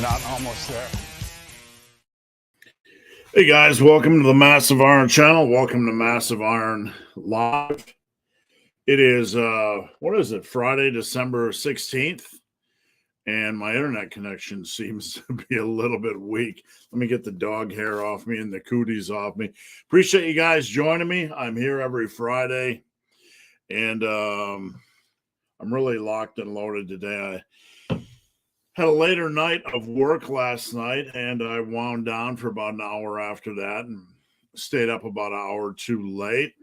not almost there. Hey guys, welcome to the Massive Iron channel. Welcome to Massive Iron Live. It is Friday, December 16th, and my internet connection seems to be a little bit weak. Let me get the dog hair off me and the cooties off me. Appreciate you guys joining me. I'm here every Friday, and I'm really locked and loaded today. I had a later night of work last night, and I wound down for about an hour after that and stayed up about an hour or two late.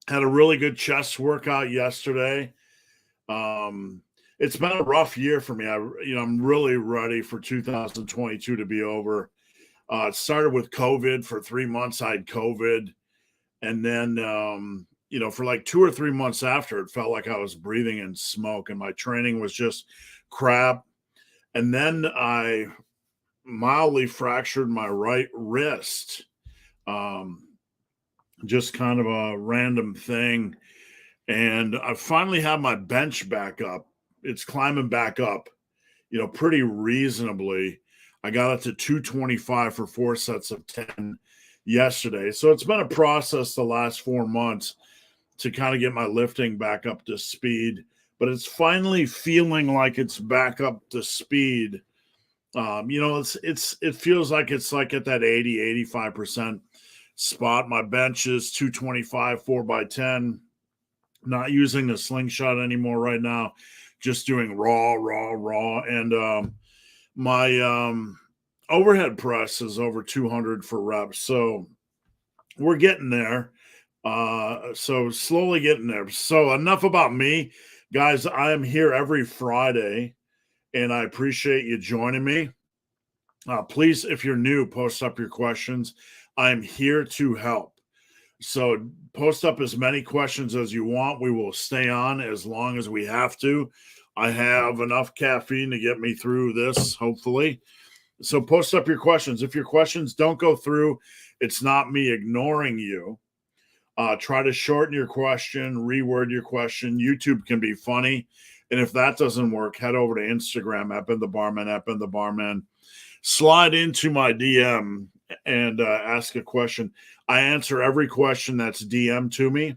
Had a really good chest workout yesterday. It's been a rough year for me. I'm really ready for 2022 to be over. It started with COVID. For 3 months, I had COVID. And then, for like 2 or 3 months after, it felt like I was breathing in smoke and my training was just crap. And then I mildly fractured my right wrist. Just kind of a random thing. And I finally have my bench back up. It's climbing back up, pretty reasonably. I got it to 225 for 4 sets of 10 yesterday. So it's been a process the last 4 months to kind of get my lifting back up to speed, but it's finally feeling like it's back up to speed. It feels like it's like at that 85% spot. My bench is 225, 4x10. Not using the slingshot anymore right now, just doing raw. And my overhead press is over 200 for reps. So we're getting there. So slowly getting there. So enough about me. Guys, I am here every Friday, and I appreciate you joining me. Please, if you're new, post up your questions. I'm here to help. So post up as many questions as you want. We will stay on as long as we have to. I have enough caffeine to get me through this, hopefully. So post up your questions. If your questions don't go through, it's not me ignoring you. Try to shorten your question, reword your question. YouTube can be funny. And if that doesn't work, head over to Instagram, @the slide into my DM and ask a question. I answer every question that's DM to me.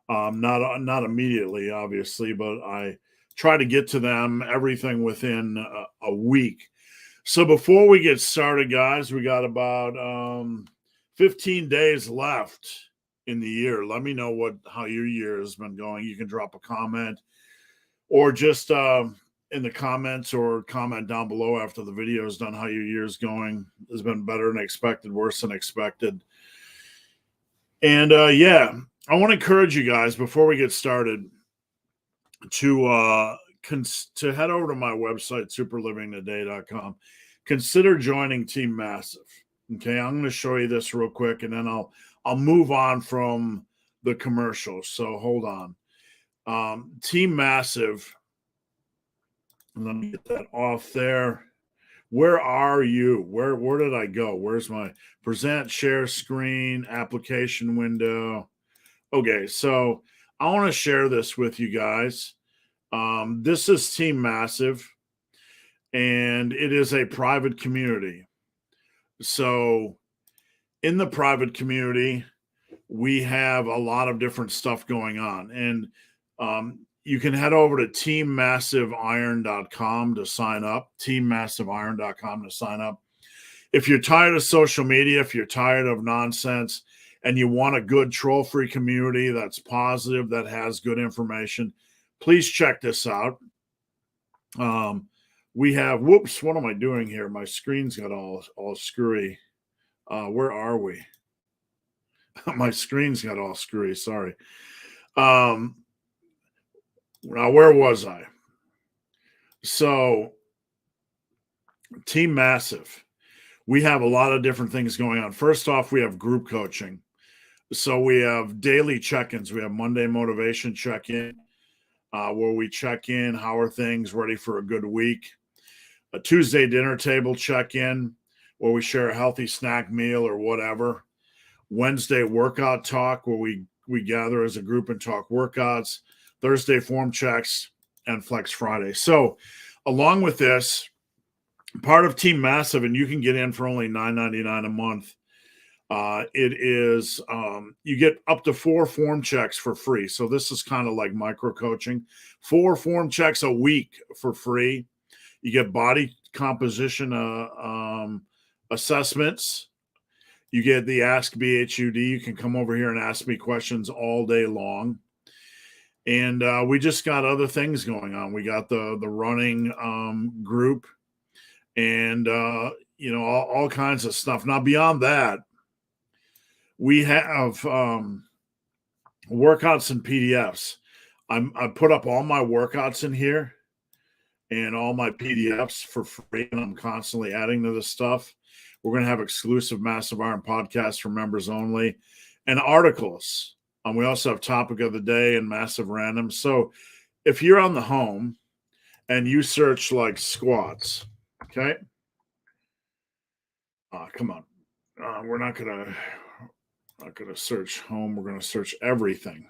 Not immediately, obviously, but I try to get to them, everything within a week. So before we get started, guys, we got about 15 days left in the year. Let me know how your year has been going. You can drop a comment or just in the comments or comment down below after the video is done how your year's going. Has been better than expected, worse than expected. And I want to encourage you guys before we get started to head over to my website, superlivingtoday.com. Consider joining Team Massive. Okay, I'm going to show you this real quick, and then I'll move on from the commercials. So hold on. Team Massive. Let me get that off there. Where are you? Where did I go? Where's my present, share screen, application window? Okay, so I want to share this with you guys. This is Team Massive, and it is a private community. So in the private community, we have a lot of different stuff going on. And you can head over to teammassiveiron.com to sign up, teammassiveiron.com to sign up. If you're tired of social media, if you're tired of nonsense, and you want a good troll-free community that's positive, that has good information, please check this out. We have, what am I doing here? My screen's got all screwy. Where are we? My screen's got all screwy, sorry. Now, where was I? So, Team Massive. We have a lot of different things going on. First off, we have group coaching. So we have daily check-ins. We have Monday motivation check-in, where we check in, how are things, ready for a good week. A Tuesday dinner table check-in, where we share a healthy snack meal or whatever. Wednesday workout talk, where we gather as a group and talk workouts. Thursday form checks, and Flex Friday. So along with this, part of Team Massive, and you can get in for only $9.99 a month. It is you get up to 4 form checks for free. So this is kind of like micro coaching. 4 form checks a week for free. You get body composition assessments. You get the Ask BHUD. You can come over here and ask me questions all day long. And we just got other things going on. We got the running group, and all kinds of stuff. Now beyond that, we have workouts and PDFs. I put up all my workouts in here and all my PDFs for free, and I'm constantly adding to this stuff. We're going to have exclusive Massive Iron podcasts for members only, and articles. We also have Topic of the Day and Massive Random. So if you're on the home and you search like squats, okay? Come on. We're not going to search home. We're going to search everything.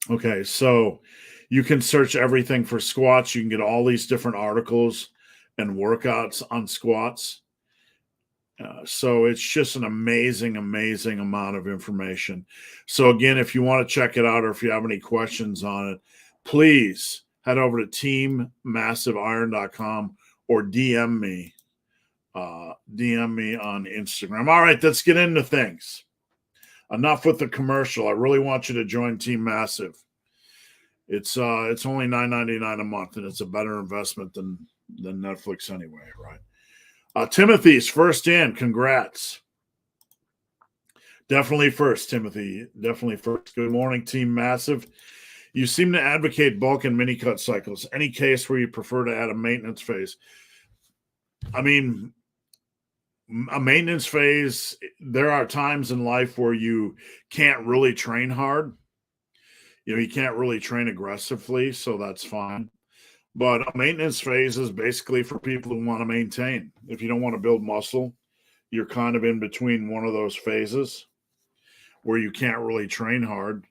Okay, so you can search everything for squats. You can get all these different articles and workouts on squats. So it's just an amazing, amazing amount of information. So again, if you want to check it out or if you have any questions on it, please head over to teammassiveiron.com or DM me on Instagram. All right, let's get into things. Enough with the commercial. I really want you to join Team Massive. It's only $9.99 a month, and it's a better investment than Netflix anyway, right? Timothy's first in. Congrats. Definitely first, Timothy. Definitely first. Good morning, Team Massive. You seem to advocate bulk and mini cut cycles. Any case where you prefer to add a maintenance phase? I mean, a maintenance phase, there are times in life where you can't really train hard. You can't really train aggressively, so that's fine. But a maintenance phase is basically for people who want to maintain. If you don't want to build muscle, you're kind of in between one of those phases where you can't really train hard.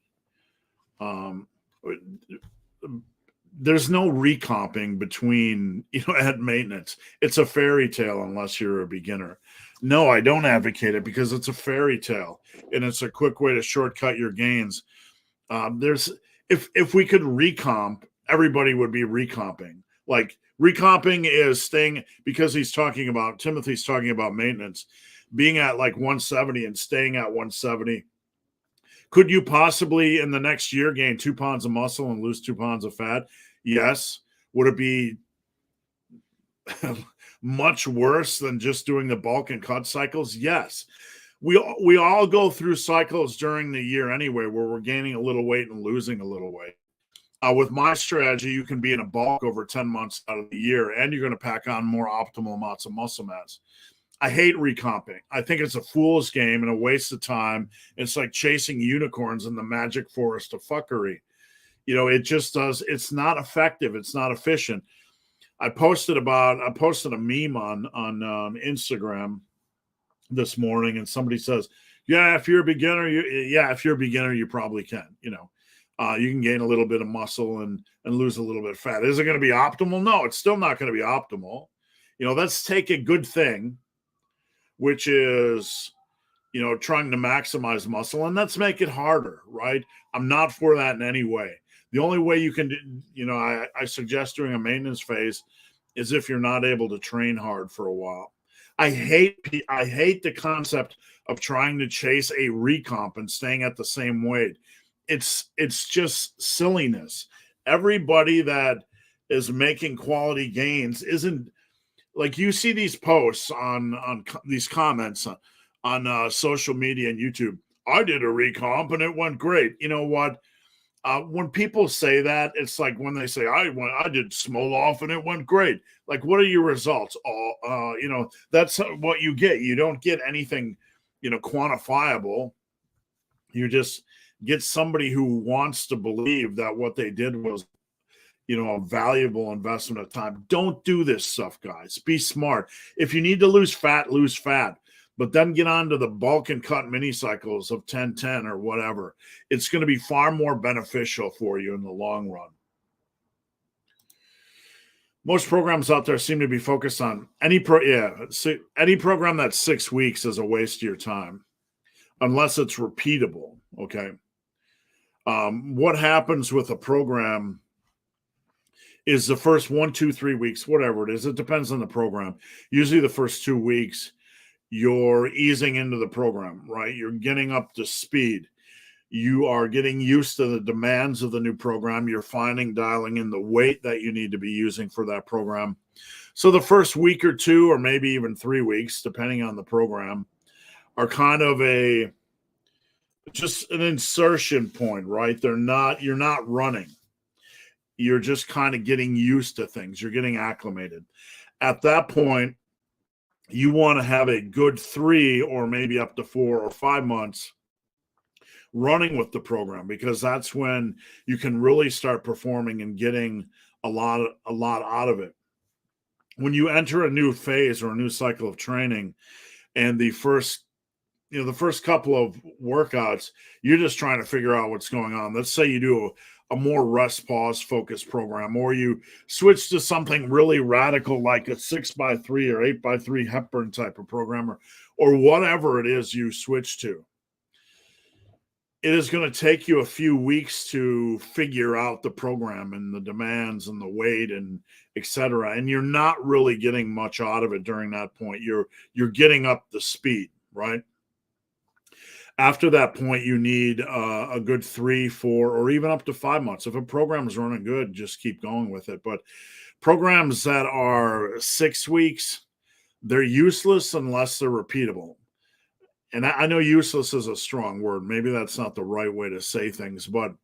There's no recomping between, at maintenance. It's a fairy tale unless you're a beginner. No, I don't advocate it because it's a fairy tale and it's a quick way to shortcut your gains. If we could recomp, everybody would be recomping. Like recomping is staying, because Timothy's talking about maintenance, being at like 170 and staying at 170. Could you possibly in the next year gain 2 pounds of muscle and lose 2 pounds of fat? Yes. Would it be much worse than just doing the bulk and cut cycles? Yes. We all go through cycles during the year anyway, where we're gaining a little weight and losing a little weight. With my strategy, you can be in a bulk over 10 months out of the year, and you're going to pack on more optimal amounts of muscle mass. I hate recomping. I think it's a fool's game and a waste of time. It's like chasing unicorns in the magic forest of fuckery. It's not effective. It's not efficient. I posted a meme on Instagram this morning, and somebody says, yeah, if you're a beginner, you probably can, you can gain a little bit of muscle and lose a little bit of fat. Is it going to be optimal? No, it's still not going to be optimal. Let's take a good thing, which is, trying to maximize muscle, and let's make it harder, right? I'm not for that in any way. The only way you can, I suggest doing a maintenance phase is if you're not able to train hard for a while. I hate the concept of trying to chase a recomp and staying at the same weight. It's just silliness. Everybody that is making quality gains isn't, like, you see these posts on these comments on social media and YouTube. I did a recomp and it went great. You know what? When people say that, it's like when they say I did Smoloff and it went great. Like, what are your results? That's what you get. You don't get anything, quantifiable. You just get somebody who wants to believe that what they did was, a valuable investment of time. Don't do this stuff, guys. Be smart. If you need to lose fat, but then get on to the bulk and cut mini cycles of 10-10 or whatever. It's going to be far more beneficial for you in the long run. most programs out there seem to be focused on any program that's 6 weeks is a waste of your time unless it's repeatable. Okay. What happens with a program is the first 1, 2, 3 weeks, whatever it is, it depends on the program. Usually the first 2 weeks, you're easing into the program, right? You're getting up to speed. You are getting used to the demands of the new program. You're dialing in the weight that you need to be using for that program. So the first week or two, or maybe even 3 weeks, depending on the program, are kind of just an insertion point, right? You're not running. You're just kind of getting used to things. You're getting acclimated. At that point, you want to have a good 3 or maybe up to 4 or 5 months running with the program, because that's when you can really start performing and getting a lot out of it. When you enter a new phase or a new cycle of training, and the first couple of workouts, you're just trying to figure out what's going on. Let's say you do a more rest pause focused program, or you switch to something really radical like a 6x3 or 8x3 Hepburn type of program, or whatever it is you switch to. It is going to take you a few weeks to figure out the program and the demands and the weight and etc. And you're not really getting much out of it during that point. You're getting up the speed, right? After that point, you need a good 3, 4, or even up to 5 months. If a program is running good, just keep going with it. But programs that are 6 weeks, they're useless unless they're repeatable. And I know useless is a strong word. Maybe that's not the right way to say things, but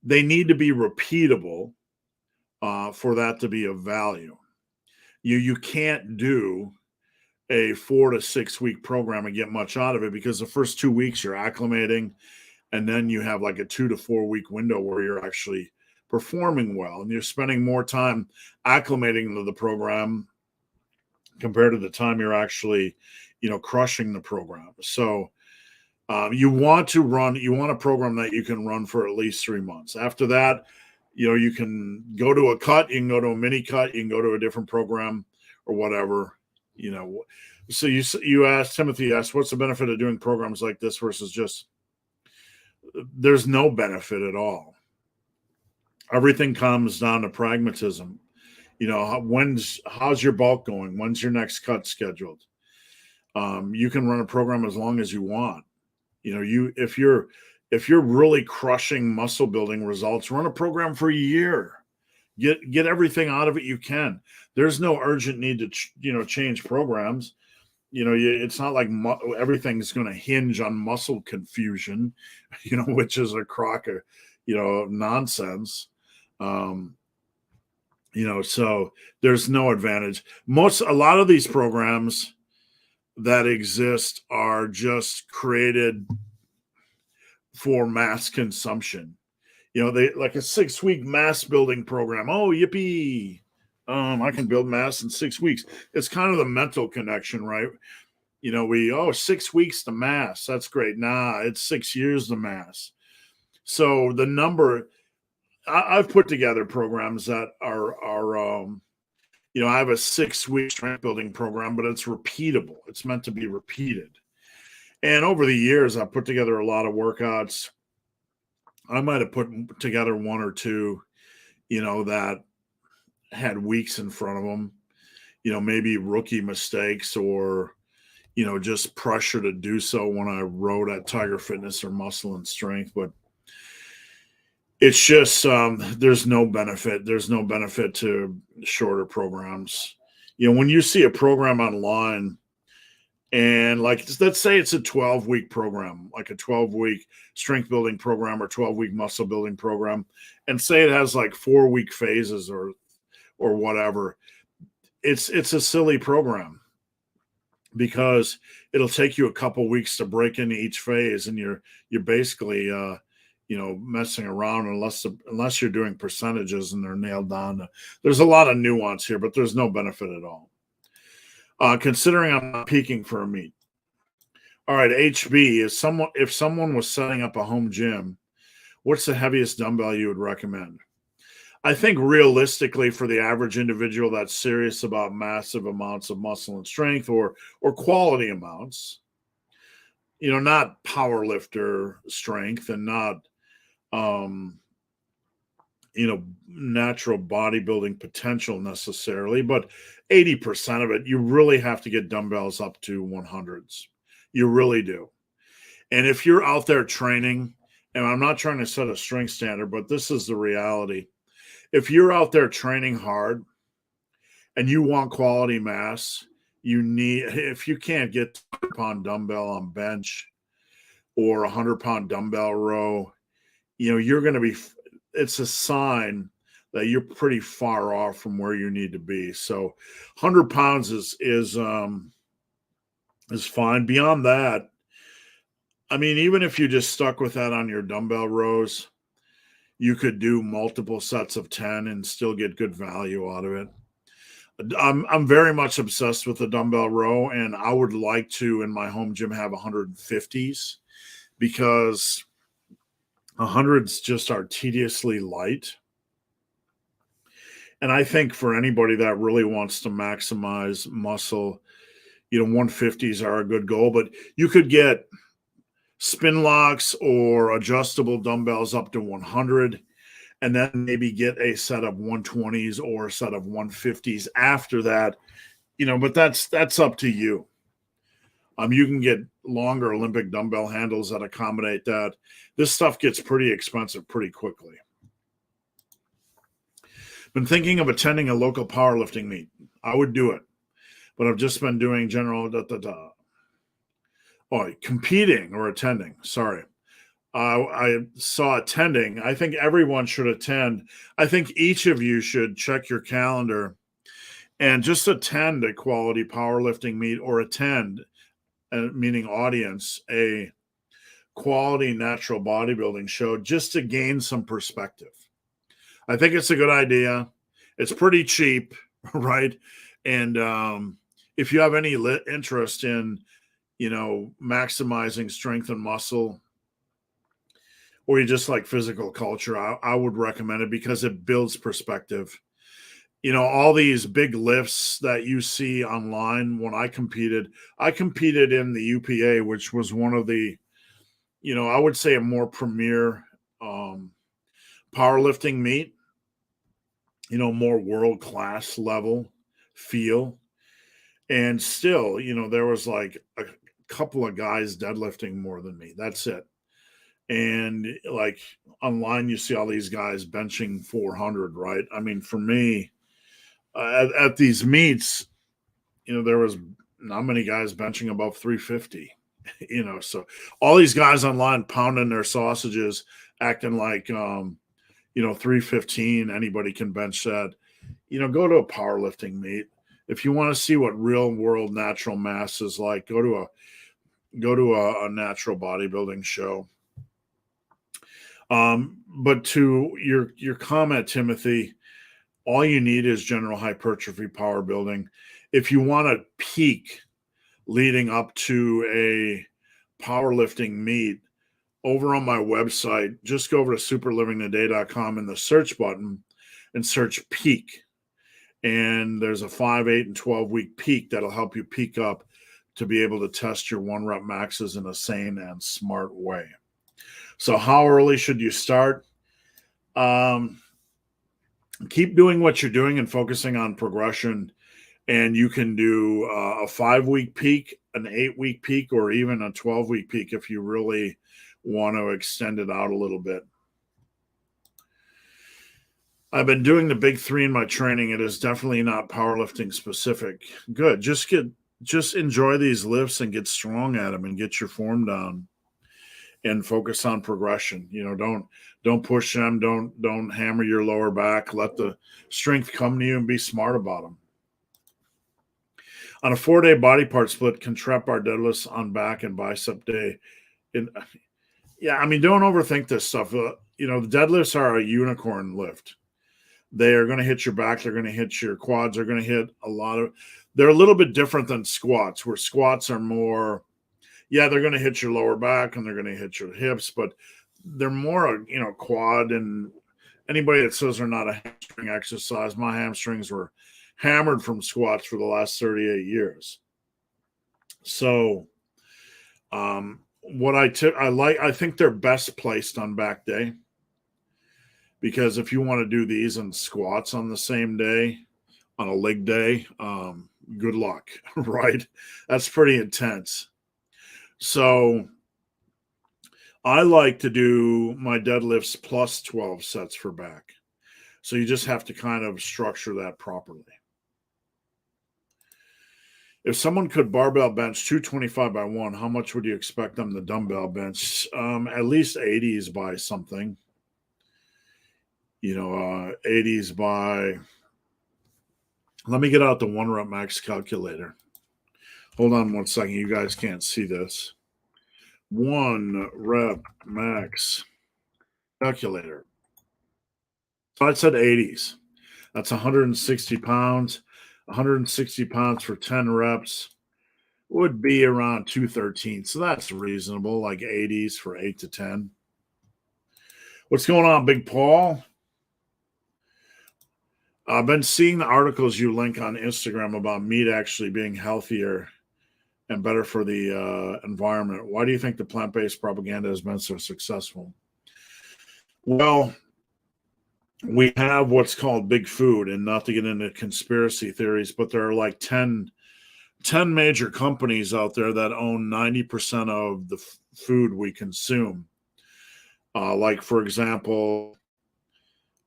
they need to be repeatable for that to be of value. You can't do a 4 to 6 week program and get much out of it, because the first 2 weeks you're acclimating, and then you have like a 2 to 4 week window where you're actually performing well, and you're spending more time acclimating to the program compared to the time you're actually crushing the program. So you want a program that you can run for at least 3 months. After that, you can go to a cut, you can go to a mini cut, you can go to a different program or whatever. So Timothy asked, what's the benefit of doing programs like this versus just, there's no benefit at all. Everything comes down to pragmatism. How's your bulk going? When's your next cut scheduled? You can run a program as long as you want. If you're really crushing muscle building results, run a program for a year. Get everything out of it you can. There's no urgent need to change programs. It's not like everything's going to hinge on muscle confusion, which is a crock of nonsense. So there's no advantage. A lot of these programs that exist are just created for mass consumption. They like a 6-week mass building program. Oh, yippee. I can build mass in 6 weeks. It's kind of the mental connection, right? 6 weeks to mass. That's great. Nah, it's 6 years to mass. So the number, I've put together programs that are I have a 6-week strength building program, but it's repeatable. It's meant to be repeated. And over the years, I've put together a lot of workouts. I might have put together 1 or 2, that had weeks in front of them, maybe rookie mistakes or, just pressure to do so when I rode at Tiger Fitness or Muscle and Strength. But it's just there's no benefit. There's no benefit to shorter programs. When you see a program online, and like, let's say it's a 12-week program, like a 12-week strength building program or 12-week muscle building program, and say it has like 4-week phases or whatever, it's a silly program, because it'll take you a couple weeks to break into each phase, and you're basically messing around unless you're doing percentages and they're nailed down. There's a lot of nuance here, but there's no benefit at all. Considering I'm not peaking for a meet. All right, HB, if someone was setting up a home gym, what's the heaviest dumbbell you would recommend? I think realistically for the average individual that's serious about massive amounts of muscle and strength or quality amounts, not power lifter strength and not um natural bodybuilding potential necessarily, but 80% of it, you really have to get dumbbells up to 100s. You really do. And if you're out there training, and I'm not trying to set a strength standard, but this is the reality. If you're out there training hard and you want quality mass, if you can't get a 100-pound dumbbell on bench or a 100-pound dumbbell row, you're going to be, it's a sign that you're pretty far off from where you need to be. So 100 pounds is fine. Beyond that, I mean, even if you just stuck with that on your dumbbell rows, you could do multiple sets of 10 and still get good value out of it. I'm very much obsessed with the dumbbell row, and I would like to in my home gym have 150s because 100s just are tediously light. And I think for anybody that really wants to maximize muscle, 150s are a good goal, but you could get spin locks or adjustable dumbbells up to 100 and then maybe get a set of 120s or a set of 150s after that, but that's up to you. You can get longer Olympic dumbbell handles that accommodate that. This stuff gets pretty expensive pretty quickly. Been thinking of attending a local powerlifting meet. I would do it, but I've just been doing general competing or attending. Sorry. I saw attending. I think everyone should attend. I think each of you should check your calendar and just attend a quality powerlifting meet or attend, meaning audience, a quality natural bodybuilding show just to gain some perspective. I think it's a good idea. It's pretty cheap, right? And if you have any interest in, maximizing strength and muscle, or you just like physical culture, I would recommend it because it builds perspective. All these big lifts that you see online. When I competed in the UPA, which was one of the, I would say a more premier powerlifting meet, more world-class level feel. And still, there was like a couple of guys deadlifting more than me. That's it. And like online, you see all these guys benching 400, right? I mean, for me, at these meets, there was not many guys benching above 350, so all these guys online pounding their sausages, acting like, 315, anybody can bench that. Go to a powerlifting meet. If you want to see what real world natural mass is like, go to a natural bodybuilding show. But to your comment, Timothy, all you need is general hypertrophy power building. If you want to peak leading up to a powerlifting meet, over on my website, just go over to superlivingtoday.com in the search button and search peak. And there's a 5, 8, and 12-week peak that'll help you peak up to be able to test your 1-rep maxes in a sane and smart way. So how early should you start? Keep doing what you're doing and focusing on progression. And you can do a 5-week peak, an 8-week peak, or even a 12-week peak if you really want to extend it out a little bit. I've been doing the big 3 in my training. It is definitely not powerlifting specific. Good. Just enjoy these lifts and get strong at them and get your form down and focus on progression. Don't push them. Don't hammer your lower back. Let the strength come to you and be smart about them. On a 4-day body part split, can trap our deadlifts on back and bicep day. Don't overthink this stuff. The deadlifts are a unicorn lift. They are going to hit your back. They're going to hit your quads. They're going to hit they're a little bit different than squats, where squats are more, they're going to hit your lower back and they're going to hit your hips, but they're more, quad and Anybody that says they're not a hamstring exercise, my hamstrings were hammered from squats for the last 38 years. So, what I think they're best placed on back day, because if you want to do these in squats on the same day, on a leg day, good luck, right? That's pretty intense. So I like to do my deadlifts plus 12 sets for back. So you just have to kind of structure that properly. If someone could barbell bench 225 by 1, how much would you expect them to dumbbell bench? At least 80s by something. 80s by... Let me get out the 1 rep max calculator. Hold on 1 second. You guys can't see this. 1 rep max calculator. So I said 80s. That's 160 pounds. 160 pounds for 10 reps would be around 213. So that's reasonable, like 80s for 8 to 10. What's going on, Big Paul? I've been seeing the articles you link on Instagram about meat actually being healthier and better for the environment. Why do you think the plant-based propaganda has been so successful? Well, we have what's called big food, and not to get into conspiracy theories, but there are like 10 major companies out there that own 90% of the food we consume. Like, for example,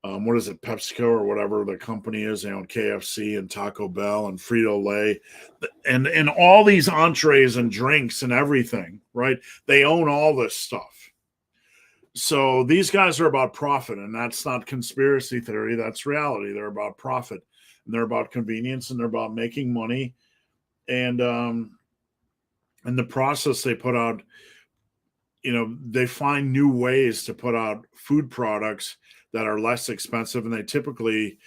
what is it, PepsiCo or whatever the company is? They own KFC and Taco Bell and Frito-Lay and all these entrees and drinks and everything, right? They own all this stuff. So these guys are about profit, and that's not conspiracy theory. That's reality. They're about profit, and they're about convenience, and they're about making money. And in the process, they put out, they find new ways to put out food products that are less expensive, and they typically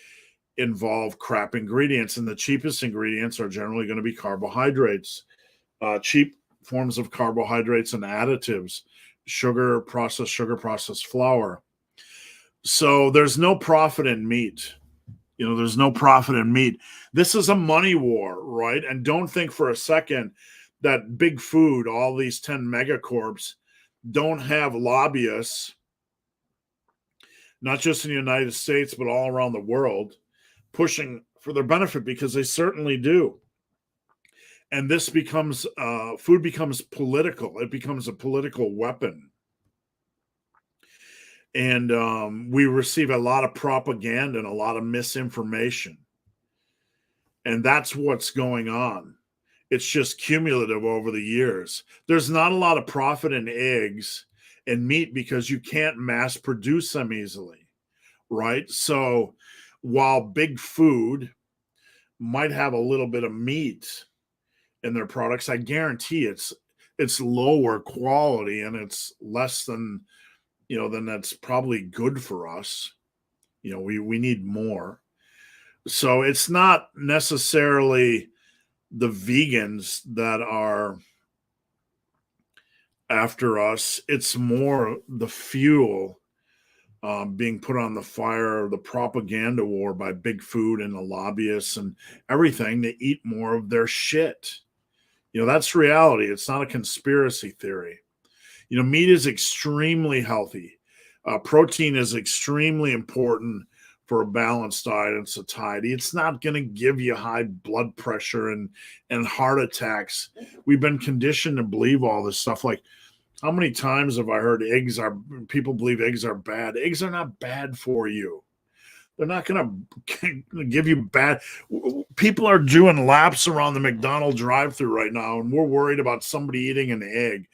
involve crap ingredients. And the cheapest ingredients are generally going to be carbohydrates, cheap forms of carbohydrates and additives, processed flour. So there's no profit in meat. There's no profit in meat. This is a money war, right? And don't think for a second that big food, all these 10 megacorps, don't have lobbyists, not just in the United States, but all around the world, pushing for their benefit, because they certainly do. And this becomes, food becomes political. It becomes a political weapon. And we receive a lot of propaganda and a lot of misinformation. And that's what's going on. It's just cumulative over the years. There's not a lot of profit in eggs and meat because you can't mass produce them easily, right? So while big food might have a little bit of meat in their products, I guarantee it's lower quality, and it's less than, then that's probably good for us. We need more. So it's not necessarily the vegans that are after us. It's more the fuel being put on the fire, the propaganda war by big food and the lobbyists and everything to eat more of their shit. That's reality. It's not a conspiracy theory. Meat is extremely healthy. Protein is extremely important for a balanced diet and satiety. It's not going to give you high blood pressure and heart attacks. We've been conditioned to believe all this stuff. Like, how many times have I heard people believe eggs are bad? Eggs are not bad for you. They're not going to give you bad. People are doing laps around the McDonald's drive-thru right now, and we're worried about somebody eating an egg.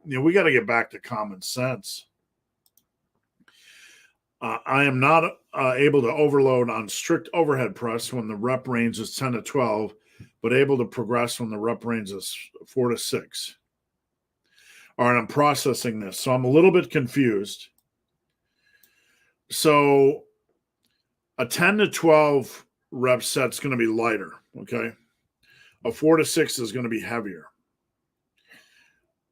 We got to get back to common sense. I am not able to overload on strict overhead press when the rep range is 10 to 12, but able to progress when the rep range is 4 to 6. All right, I'm processing this, so I'm a little bit confused. So a 10 to 12 rep set is going to be lighter, okay? A 4 to 6 is going to be heavier.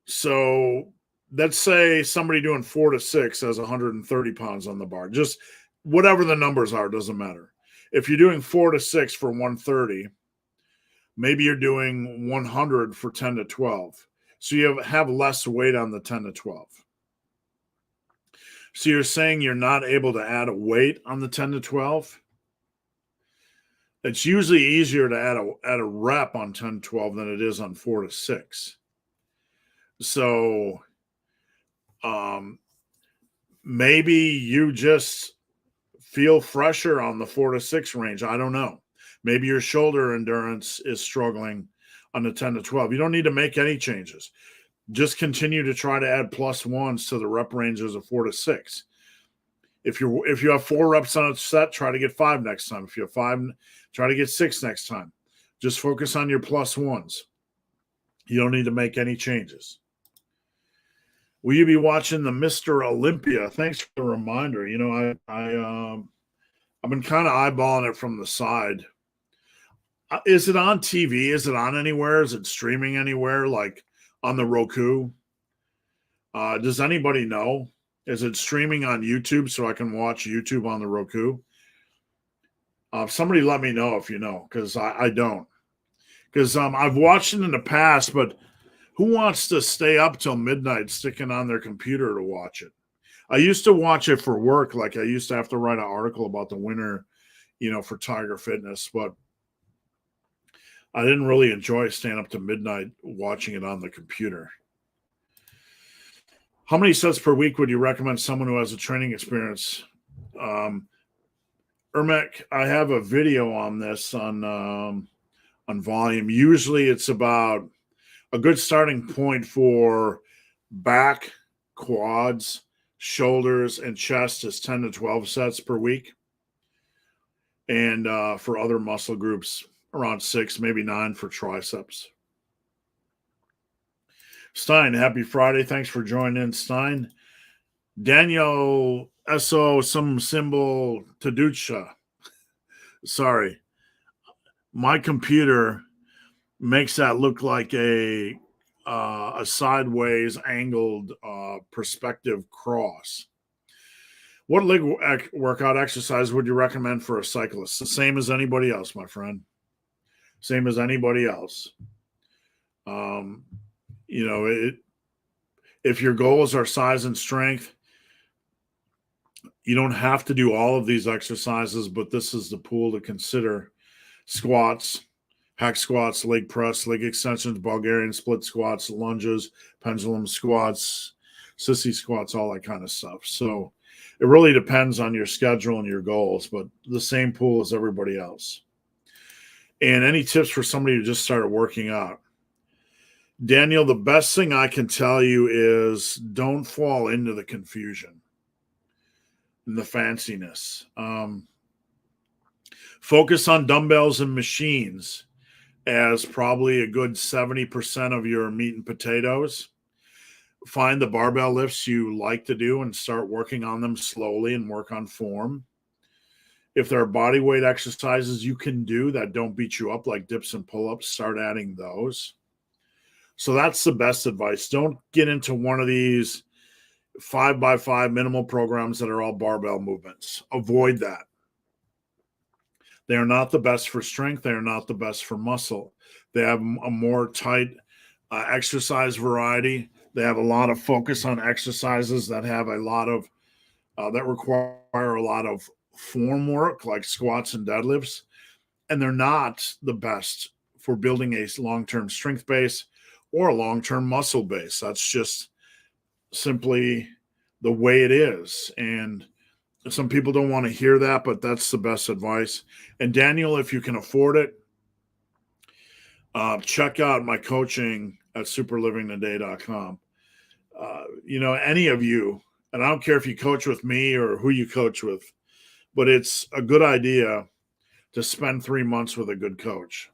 So let's say somebody doing 4 to 6 has 130 pounds on the bar. Just whatever the numbers are, doesn't matter. If you're doing 4 to 6 for 130, maybe you're doing 100 for 10 to 12. So you have less weight on the 10 to 12. So you're saying you're not able to add a weight on the 10 to 12? It's usually easier to add a rep on 10 to 12 than it is on 4 to 6. So maybe you just feel fresher on the 4 to 6 range. I don't know. Maybe your shoulder endurance is struggling on the 10 to 12. You don't need to make any changes. Just continue to try to add plus ones to the rep ranges of 4 to 6. If you have 4 reps on a set, try to get 5 next time. If you have 5, try to get 6 next time. Just focus on your plus ones. You don't need to make any changes. Will you be watching the Mr. Olympia? Thanks for the reminder. You know, I've been kind of eyeballing it from the side. Is it on TV? Is it on anywhere? Is it streaming anywhere, like on the Roku? Does anybody know? Is it streaming on YouTube so I can watch YouTube on the Roku? Somebody let me know if you know, because I don't. Because I've watched it in the past, but who wants to stay up till midnight sticking on their computer to watch it? I used to watch it for work. Like I used to have to write an article about the winter, you know, for Tiger Fitness, but I didn't really enjoy staying up to midnight watching it on the computer. How many sets per week would you recommend someone who has a training experience? Ermac, I have a video on this on volume. Usually it's about a good starting point for back, quads, shoulders, and chest is 10 to 12 sets per week. And for other muscle groups, around 6, maybe 9 for triceps. Stein, happy Friday. Thanks for joining in, Stein. Daniel SO, some symbol Taducha. Sorry. My computer makes that look like a sideways angled perspective cross. What leg workout exercise would you recommend for a cyclist? The same as anybody else, my friend. Same as anybody else. You know, if your goals are size and strength, you don't have to do all of these exercises, but this is the pool to consider. Squats, hack squats, leg press, leg extensions, Bulgarian split squats, lunges, pendulum squats, sissy squats, all that kind of stuff. So it really depends on your schedule and your goals, but the same pool as everybody else. And any tips for somebody who just started working out? Daniel, the best thing I can tell you is don't fall into the confusion and the fanciness. Focus on dumbbells and machines as probably a good 70% of your meat and potatoes. Find the barbell lifts you like to do and start working on them slowly and work on form. If there are body weight exercises you can do that don't beat you up, like dips and pull-ups, start adding those. So that's the best advice. Don't get into one of these 5x5 minimal programs that are all barbell movements. Avoid that. They are not the best for strength. They are not the best for muscle. They have a more tight exercise variety. They have a lot of focus on exercises that have a lot of that require a lot of form work, like squats and deadlifts. And they're not the best for building a long-term strength base or a long-term muscle base. That's just simply the way it is. And some people don't want to hear that, but that's the best advice. And Daniel, if you can afford it, check out my coaching at superlivingtoday.com. You know, any of you, and I don't care if you coach with me or who you coach with, but it's a good idea to spend 3 months with a good coach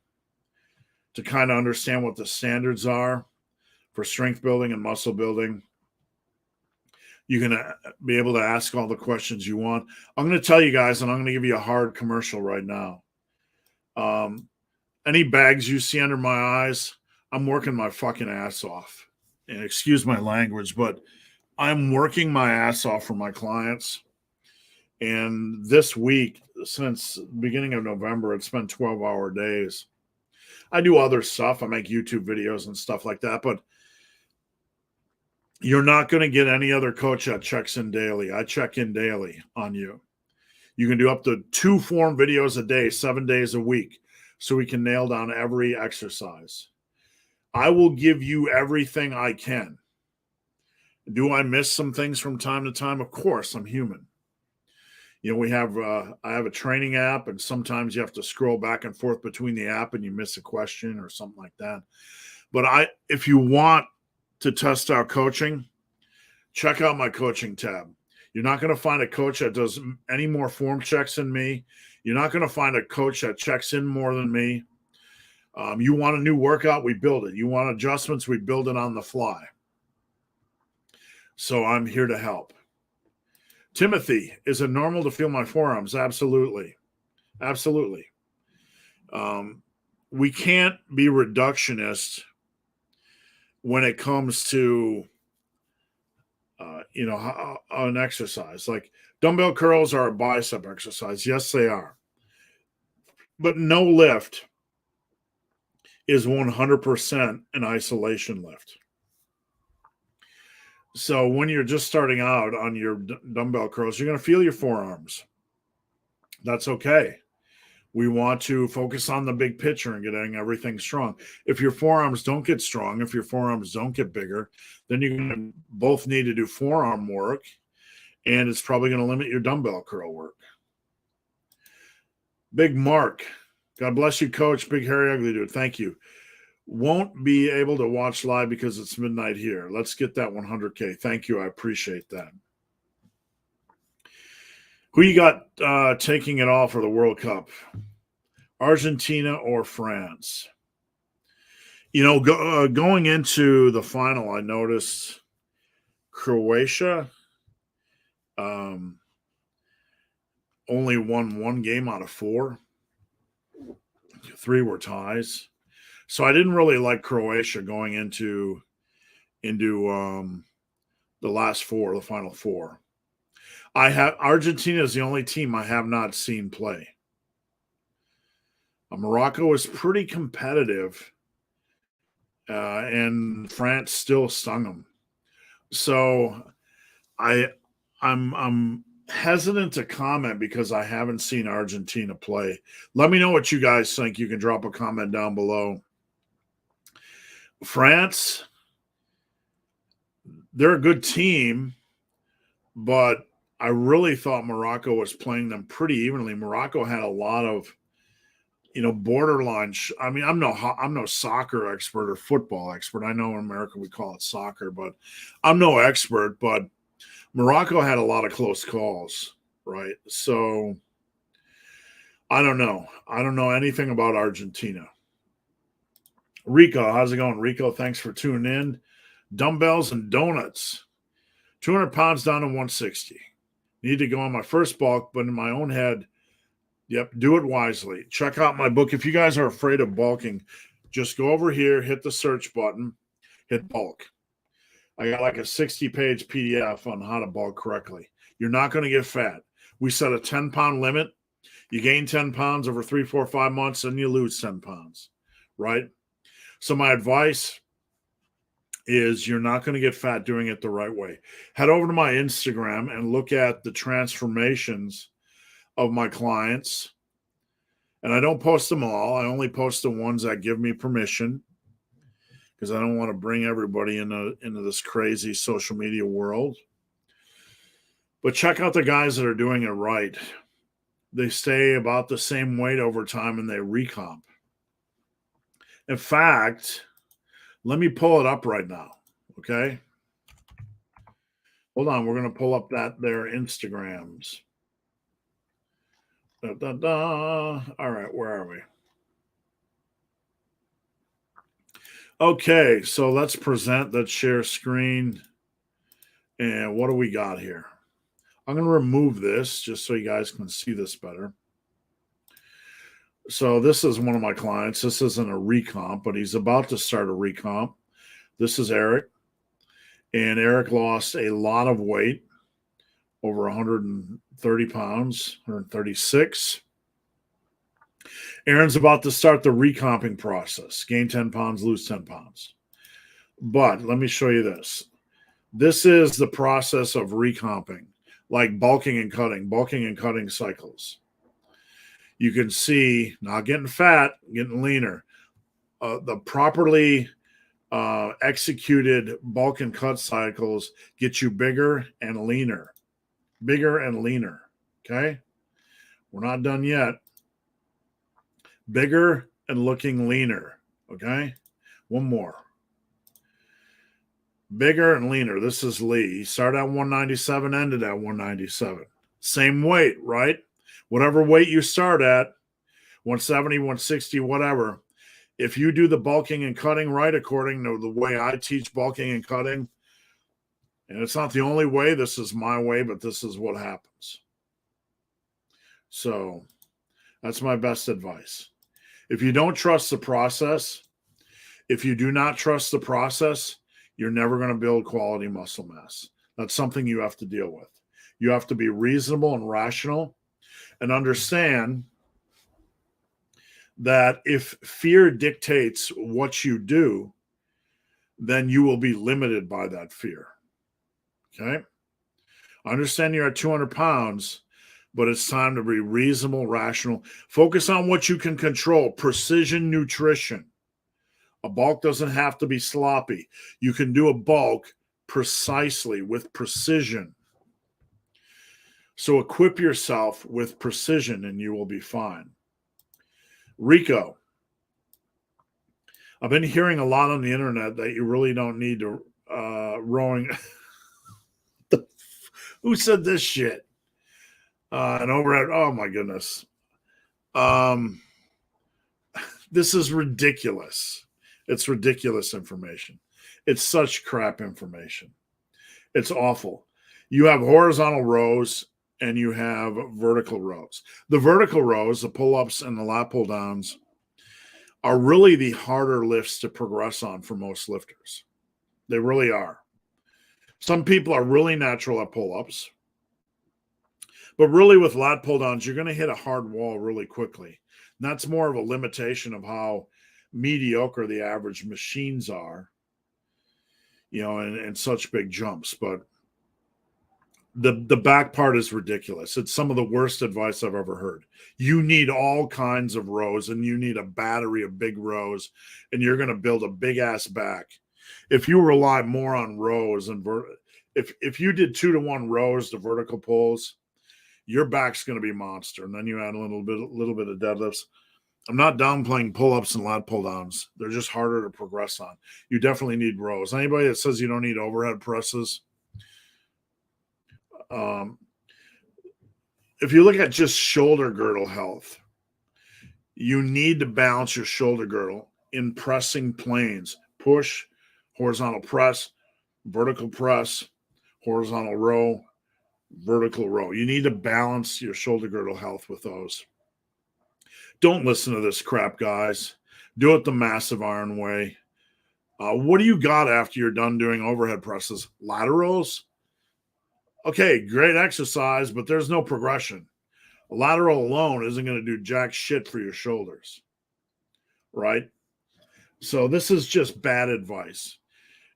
to kind of understand what the standards are for strength building and muscle building. You're going to be able to ask all the questions you want. I'm going to tell you guys, and I'm going to give you a hard commercial right now. Any bags you see under my eyes, I'm working my fucking ass off. and excuse my language, but I'm working my ass off for my clients. And this week, since the beginning of November, it's been 12-hour days. I do other stuff. I make YouTube videos and stuff like that, but you're not going to get any other coach that checks in daily. I check in daily on you. You can do up to 2 form videos a day, 7 days a week, so we can nail down every exercise. I will give you everything I can. Do I miss some things from time to time? Of course, I'm human. You know, I have a training app, and sometimes you have to scroll back and forth between the app and you miss a question or something like that. But if you want to test out coaching, check out my coaching tab. You're not going to find a coach that does any more form checks than me. You're not going to find a coach that checks in more than me. You want a new workout, we build it. You want adjustments, we build it on the fly. So I'm here to help. Timothy, is it normal to feel my forearms? Absolutely. Absolutely. We can't be reductionist when it comes to, an exercise. Like dumbbell curls are a bicep exercise. Yes, they are. But no lift is 100% an isolation lift. So when you're just starting out on your dumbbell curls, you're going to feel your forearms. That's okay. We want to focus on the big picture and getting everything strong. If your forearms don't get strong, if your forearms don't get bigger, then you're going to both need to do forearm work, and it's probably going to limit your dumbbell curl work. Big Mark, God bless you, coach. Big, hairy, ugly dude. Thank you. Won't be able to watch live because it's midnight here. Let's get that 100K. Thank you. I appreciate that. Who you got taking it all for the World Cup? Argentina or France? You know, going into the final, I noticed Croatia only won 1 game out of 4. 3 were ties. So I didn't really like Croatia going into the last 4, the final 4. Argentina is the only team I have not seen play. Morocco is pretty competitive, and France still stung them. So I'm hesitant to comment because I haven't seen Argentina play. Let me know what you guys think. You can drop a comment down below. France, they're a good team, but I really thought Morocco was playing them pretty evenly. Morocco had a lot of, borderline. I'm no soccer expert or football expert. I know in America we call it soccer, but I'm no expert. But Morocco had a lot of close calls, right? So I don't know. I don't know anything about Argentina. Rico, how's it going? Rico, thanks for tuning in. Dumbbells and donuts. 200 pounds down to 160. Need to go on my first bulk, but in my own head, yep, do it wisely. Check out my book. If you guys are afraid of bulking, just go over here, hit the search button, hit bulk. I got like a 60-page PDF on how to bulk correctly. You're not going to get fat. We set a 10-pound limit. You gain 10 pounds over 3, 4, 5 months, and you lose 10 pounds, right? So my advice is you're not going to get fat doing it the right way. Head over to my Instagram and look at the transformations of my clients. And I don't post them all. I only post the ones that give me permission because I don't want to bring everybody into this crazy social media world. But check out the guys that are doing it right. They stay about the same weight over time and they recomp. In fact, let me pull it up right now, okay? Hold on, we're going to pull up their Instagrams. All right, where are we? Okay, so let's share screen. And what do we got here? I'm going to remove this just so you guys can see this better. So this is one of my clients. This isn't a recomp, but he's about to start a recomp. This is Eric. And Eric lost a lot of weight, over 130 pounds, 136. Aaron's about to start the recomping process. Gain 10 pounds, lose 10 pounds. But let me show you this. This is the process of recomping, like bulking and cutting cycles. You can see not getting fat, getting leaner. The properly executed bulk and cut cycles get you bigger and leaner. Bigger and leaner. Okay? We're not done yet. Bigger and looking leaner. Okay? One more. Bigger and leaner. This is Lee. He started at 197, ended at 197. Same weight, right? Whatever weight you start at, 170, 160, whatever. If you do the bulking and cutting right, according to the way I teach bulking and cutting, and it's not the only way, this is my way, but this is what happens. So that's my best advice. If you don't trust the process, if you do not trust the process, you're never going to build quality muscle mass. That's something you have to deal with. You have to be reasonable and rational and understand that if fear dictates what you do, then you will be limited by that fear. Okay? I understand you're at 200 pounds, but it's time to be reasonable, rational. Focus on what you can control. Precision nutrition. A bulk doesn't have to be sloppy. You can do a bulk precisely with precision. So equip yourself with precision and you will be fine. Rico, I've been hearing a lot on the internet that you really don't need to rowing. Who said this shit? And overhead. Oh my goodness. This is ridiculous. It's ridiculous information. It's such crap information. It's awful. You have horizontal rows and you have vertical rows. The vertical rows, the pull-ups and the lat pull-downs, are really the harder lifts to progress on for most lifters. They really are. Some people are really natural at pull-ups. But really with lat pull-downs, you're going to hit a hard wall really quickly. And that's more of a limitation of how mediocre the average machines are, and such big jumps. But the back part is ridiculous. It's some of the worst advice I've ever heard. You need all kinds of rows and you need a battery of big rows and you're going to build a big ass back. If you rely more on rows and if you did 2-to-1 rows to vertical pulls, your back's going to be monster. And then you add a little bit of deadlifts. I'm not downplaying pull-ups and lat pull-downs. They're just harder to progress on. You definitely need rows. Anybody that says you don't need overhead presses, if you look at just shoulder girdle health, you need to balance your shoulder girdle in pressing planes. Push, horizontal press, vertical press, horizontal row, vertical row. You need to balance your shoulder girdle health with those. Don't listen to this crap, guys. Do it the massive iron way. What do you got after you're done doing overhead presses? Laterals? Okay, great exercise, but there's no progression. A lateral alone isn't going to do jack shit for your shoulders, right? So this is just bad advice.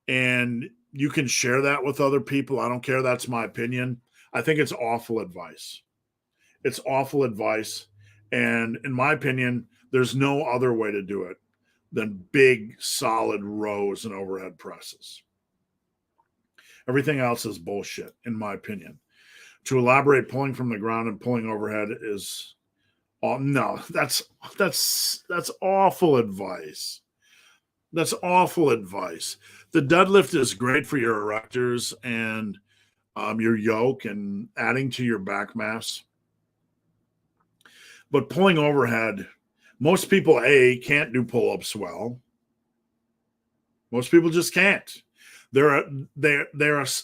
And you can share that with other people. I don't care. That's my opinion. I think it's awful advice. It's awful advice. And in my opinion, there's no other way to do it than big, solid rows and overhead presses. Everything else is bullshit, in my opinion. To elaborate, pulling from the ground and pulling overhead is no, that's awful advice. That's awful advice. The deadlift is great for your erectors and your yoke and adding to your back mass. But pulling overhead, most people, can't do pull-ups well. Most people just can't. They're an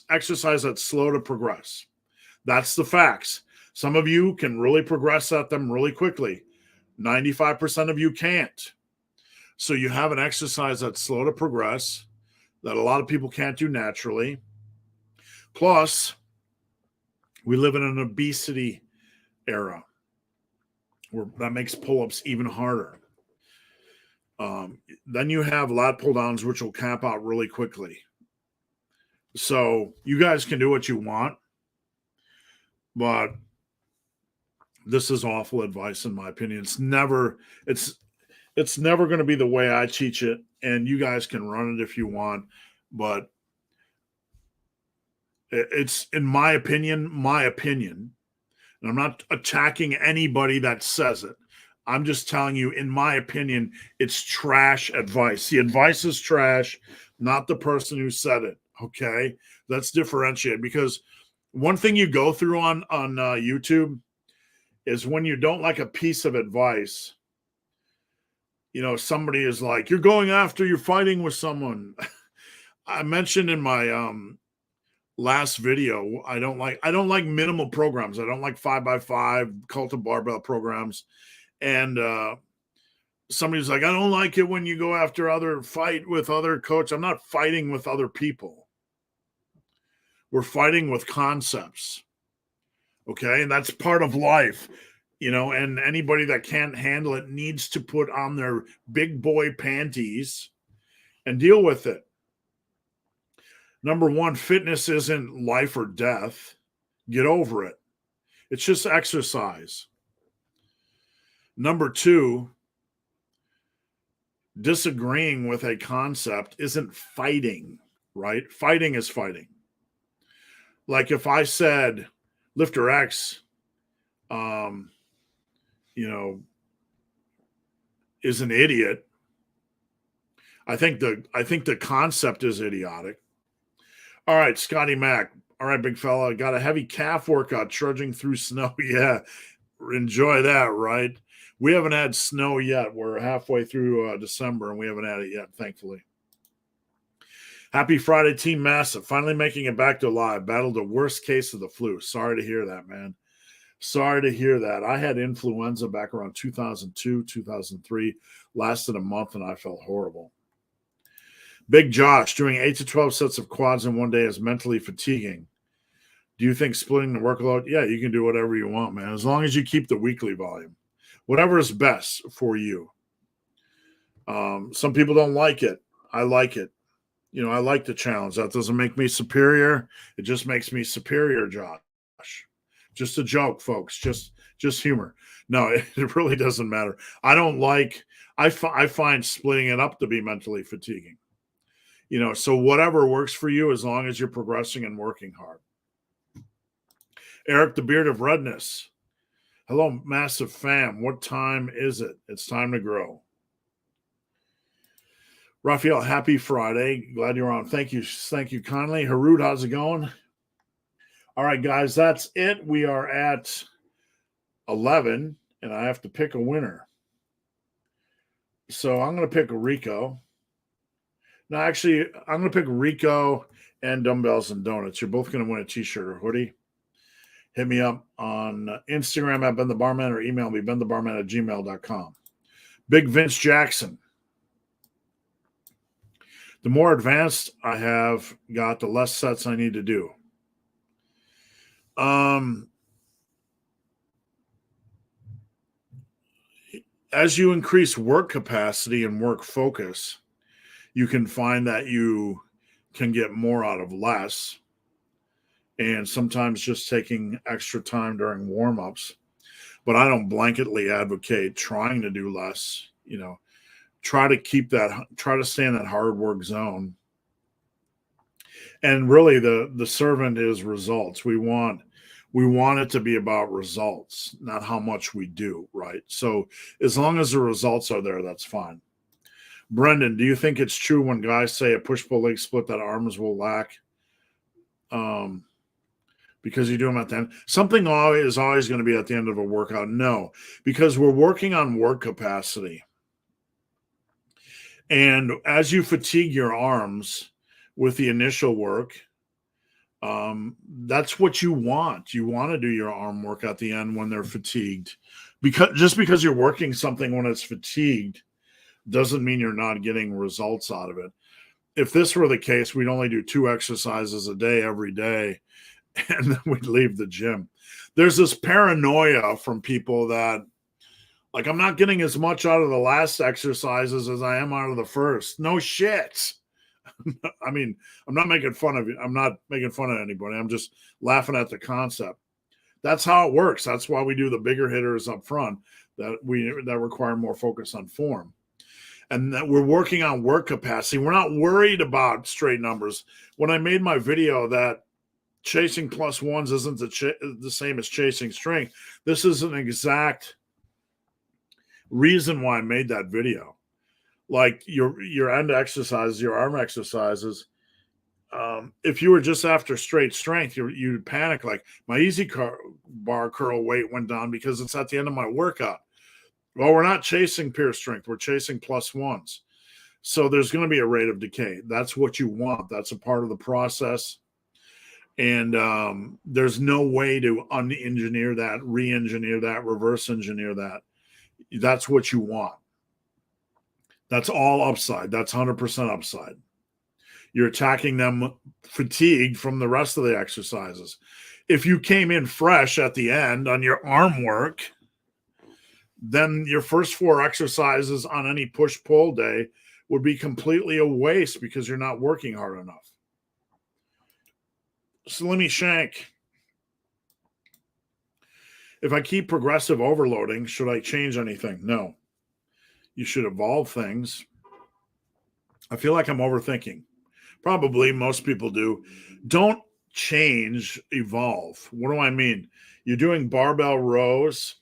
exercise that's slow to progress. That's the facts. Some of you can really progress at them really quickly. 95% of you can't. So you have an exercise that's slow to progress. that a lot of people can't do naturally. Plus, we live in an obesity era where that makes pull-ups even harder. Then you have lat pull-downs, which will cap out really quickly. So you guys can do what you want, but this is awful advice in my opinion. It's never going to be the way I teach it, and you guys can run it if you want, but it's, in my opinion, and I'm not attacking anybody that says it. I'm just telling you, in my opinion, it's trash advice. The advice is trash, not the person who said it. Okay, let's differentiate, because one thing you go through on YouTube is when you don't like a piece of advice, you know, somebody is like, you're going after, you're fighting with someone. I mentioned in my last video, I don't like minimal programs. I don't like 5x5 cult of barbell programs. And somebody's like, I don't like it when you go after fight with other coach. I'm not fighting with other people. We're fighting with concepts. Okay. And that's part of life, you know, and anybody that can't handle it needs to put on their big boy panties and deal with it. Number one, fitness isn't life or death. Get over it. It's just exercise. Number two, disagreeing with a concept isn't fighting, right? Fighting is fighting. Like if I said lifter X, you know, is an idiot, I think the concept is idiotic. All right, Scotty Mac. All right, big fella. Got a heavy calf workout trudging through snow. Yeah, enjoy that, right? We haven't had snow yet. We're halfway through December, and we haven't had it yet, thankfully. Happy Friday, Team Massive. Finally making it back to live. Battled the worst case of the flu. Sorry to hear that, man. Sorry to hear that. I had influenza back around 2002, 2003. Lasted a month, and I felt horrible. Big Josh, doing 8 to 12 sets of quads in one day is mentally fatiguing. Do you think splitting the workload? Yeah, you can do whatever you want, man, as long as you keep the weekly volume. Whatever is best for you. Some people don't like it. I like it. You know, I like the challenge. That doesn't make me superior. It just makes me superior, Josh. Just a joke, folks. Just humor. No, it really doesn't matter. I find splitting it up to be mentally fatiguing. You know, so whatever works for you, as long as you're progressing and working hard. Eric, the Beard of Redness. Hello, massive fam. What time is it? It's time to grow. Raphael, happy Friday. Glad you're on. Thank you. Thank you kindly. Harud, how's it going? All right, guys, that's it. We are at 11, and I have to pick a winner. So I'm going to pick Rico. No, actually, I'm going to pick Rico and Dumbbells and Donuts. You're both going to win a t-shirt or hoodie. Hit me up on Instagram at Ben the Barman, or email me, benthebarman@gmail.com. Big Vince Jackson. The more advanced I have got, the less sets I need to do. As you increase work capacity and work focus, you can find that you can get more out of less. And sometimes just taking extra time during warm-ups. But I don't blanketly advocate trying to do less. You know, try to stay in that hard work zone. And really the servant is results. We want it to be about results, not how much we do, right? So as long as the results are there, that's fine. Brendan, do you think it's true when guys say a push-pull leg split that arms will lack? Because you do them at the end. Something is always going to be at the end of a workout. No, because we're working on work capacity. And as you fatigue your arms with the initial work, that's what you want. You want to do your arm work at the end when they're fatigued. Because you're working something when it's fatigued doesn't mean you're not getting results out of it. if this were the case, we'd only do 2 exercises a day every day, and then we'd leave the gym. There's this paranoia from people that, like, I'm not getting as much out of the last exercises as I am out of the first. No shit. I mean, I'm not making fun of you. I'm not making fun of anybody. I'm just laughing at the concept. That's how it works. That's why we do the bigger hitters up front that require more focus on form. And that we're working on work capacity. We're not worried about straight numbers. When I made my video that chasing plus ones isn't the same as chasing strength, this is an exact reason why I made that video. Like your end exercises, your arm exercises, if you were just after straight strength, you'd panic. Like, my easy bar curl weight went down because it's at the end of my workout. Well, we're not chasing pure strength. We're chasing plus ones. So there's going to be a rate of decay. That's what you want. That's a part of the process. And there's no way to unengineer that, re-engineer that, reverse engineer that. That's what you want. That's all upside. That's 100% upside. You're attacking them fatigued from the rest of the exercises. If you came in fresh at the end on your arm work, then your first 4 exercises on any push-pull day would be completely a waste because you're not working hard enough. Slimmy Shank. If I keep progressive overloading, should I change anything? No. You should evolve things. I feel like I'm overthinking. Probably most people do. Don't change, evolve. What do I mean? You're doing barbell rows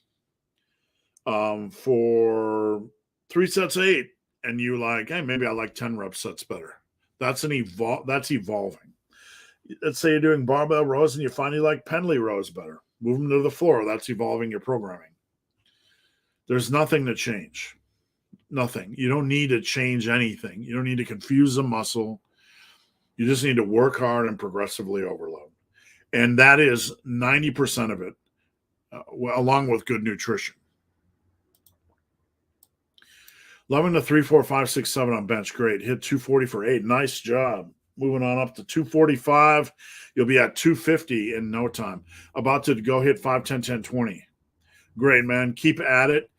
for 3 sets of 8, and you like, hey, maybe I like 10 rep sets better. That's evolving. Let's say you're doing barbell rows and you find you like Pendley rows better. Move them to the floor. That's evolving your programming. There's nothing to change. Nothing. You don't need to change anything. You don't need to confuse a muscle. You just need to work hard and progressively overload. And that is 90% of it, along with good nutrition. 11 to 3, 4, 5, 6, 7 on bench. Great. Hit 240 for 8. Nice job. Moving on up to 245. You'll be at 250 in no time. About to go hit 5, 10, 10, 20. Great, man. Keep at it.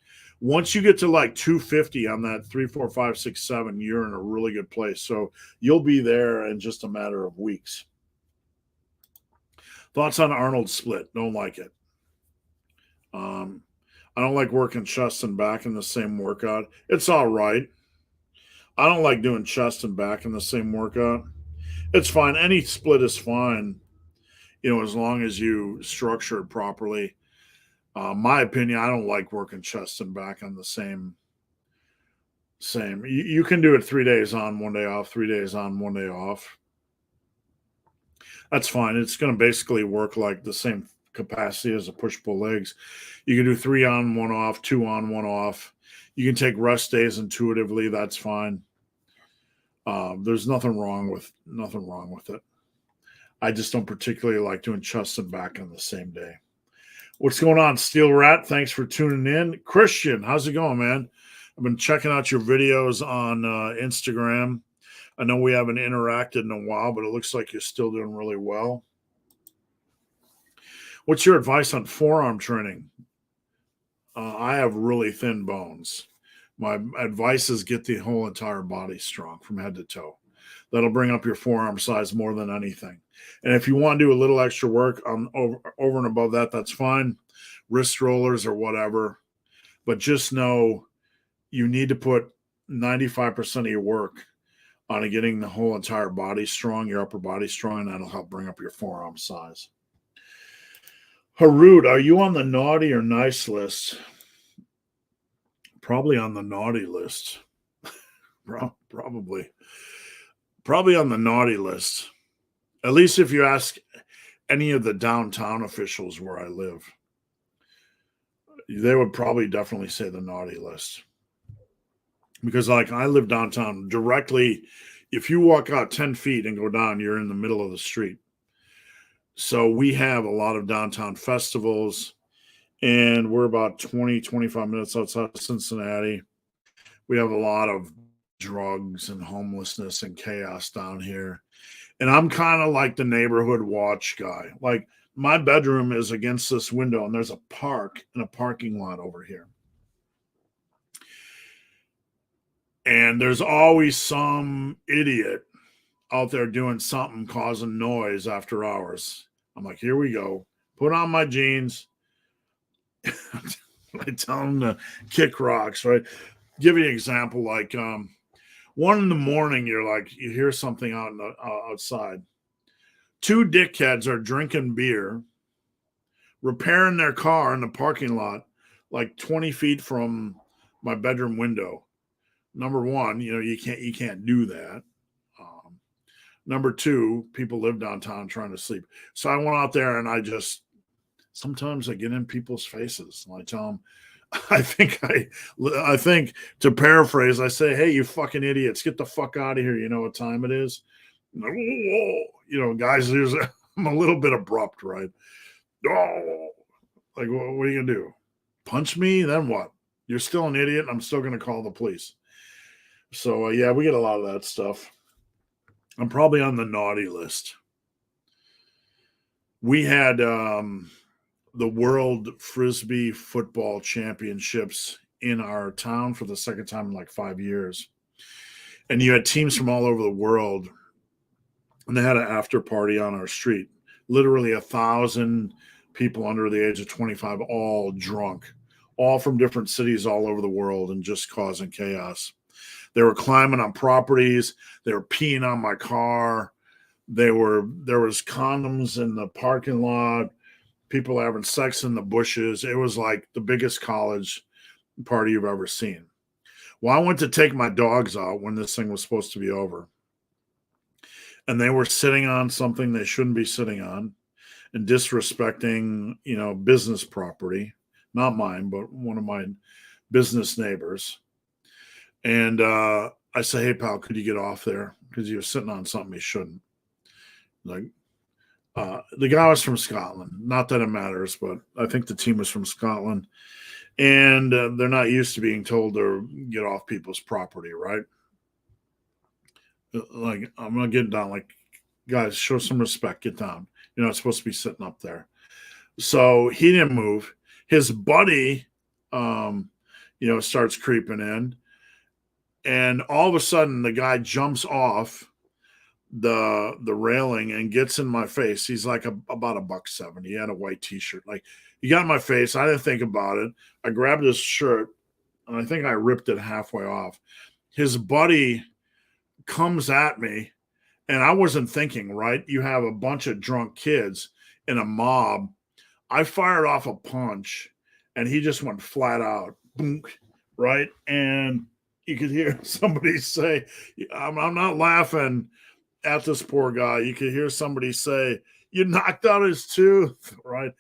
Once you get to like 250 on that 3, 4, 5, 6, 7, you're in a really good place. So you'll be there in just a matter of weeks. Thoughts on Arnold's split? Don't like it. I don't like working chest and back in the same workout. It's all right. I don't like doing chest and back in the same workout. It's fine. Any split is fine, as long as you structure it properly. My opinion, I don't like working chest and back on the same. You can do it 3 days on, 1 day off, 3 days on, 1 day off. That's fine. It's going to basically work like the same capacity as a push-pull legs. You can do 3 on, 1 off, 2 on, 1 off. You can take rest days intuitively. That's fine. There's nothing wrong with it. I just don't particularly like doing chest and back on the same day. What's going on, Steel Rat? Thanks for tuning in. Christian, how's it going, man? I've been checking out your videos on Instagram. I know we haven't interacted in a while, but it looks like you're still doing really well. What's your advice on forearm training? I have really thin bones. My advice is get the whole entire body strong from head to toe. That'll bring up your forearm size more than anything. And if you want to do a little extra work on over and above that, that's fine. Wrist rollers or whatever. But just know you need to put 95% of your work on getting the whole entire body strong, your upper body strong, and that'll help bring up your forearm size. Harut, are you on the naughty or nice list? Probably on the naughty list. Probably on the naughty list. At least if you ask any of the downtown officials where I live, they would probably definitely say the naughty list. Because like I live downtown directly. If you walk out 10 feet and go down, you're in the middle of the street. So we have a lot of downtown festivals, and we're about 20, 25 minutes outside of Cincinnati. We have a lot of drugs and homelessness and chaos down here. And I'm kind of like the neighborhood watch guy. Like my bedroom is against this window and there's a park and a parking lot over here. And there's always some idiot out there doing something, causing noise after hours. I'm like, here we go. Put on my jeans. I tell them to kick rocks, right? Give you an example, like 1 a.m, you're like, you hear something outside. 2 dickheads are drinking beer, repairing their car in the parking lot, like 20 feet from my bedroom window. Number one, you can't do that. Number two, people live downtown trying to sleep. So I went out there and sometimes I get in people's faces and I tell them, I think to paraphrase, I say, hey, you fucking idiots, get the fuck out of here. You know what time it is? Like, whoa. Guys, I'm a little bit abrupt, right? Oh, like, what are you going to do? Punch me? Then what? You're still an idiot. I'm still going to call the police. So, yeah, we get a lot of that stuff. I'm probably on the naughty list. We had the World Frisbee Football Championships in our town for the second time in like 5 years. And you had teams from all over the world. And they had an after party on our street. Literally 1,000 people under the age of 25, all drunk, all from different cities all over the world and just causing chaos. They were climbing on properties. They were peeing on my car. There was condoms in the parking lot. People having sex in the bushes. It was like the biggest college party you've ever seen. Well, I went to take my dogs out when this thing was supposed to be over. And they were sitting on something they shouldn't be sitting on and disrespecting, business property. Not mine, but one of my business neighbors. And I say, hey, pal, could you get off there? Because you're sitting on something you shouldn't. Like, the guy was from Scotland. Not that it matters, but I think the team was from Scotland. And they're not used to being told to get off people's property, right? Like, I'm not getting down. Like, guys, show some respect. Get down. You're not supposed to be sitting up there. So he didn't move. His buddy, starts creeping in. And all of a sudden, the guy jumps off the railing and gets in my face. He's like about $170. He had a white t-shirt. Like, he got in my face. I didn't think about it. I grabbed his shirt, and I think I ripped it halfway off. His buddy comes at me, and I wasn't thinking, right? You have a bunch of drunk kids in a mob. I fired off a punch, and he just went flat out. Boom, right? And you could hear somebody say, I'm not laughing at this poor guy. You could hear somebody say, you knocked out his tooth, right?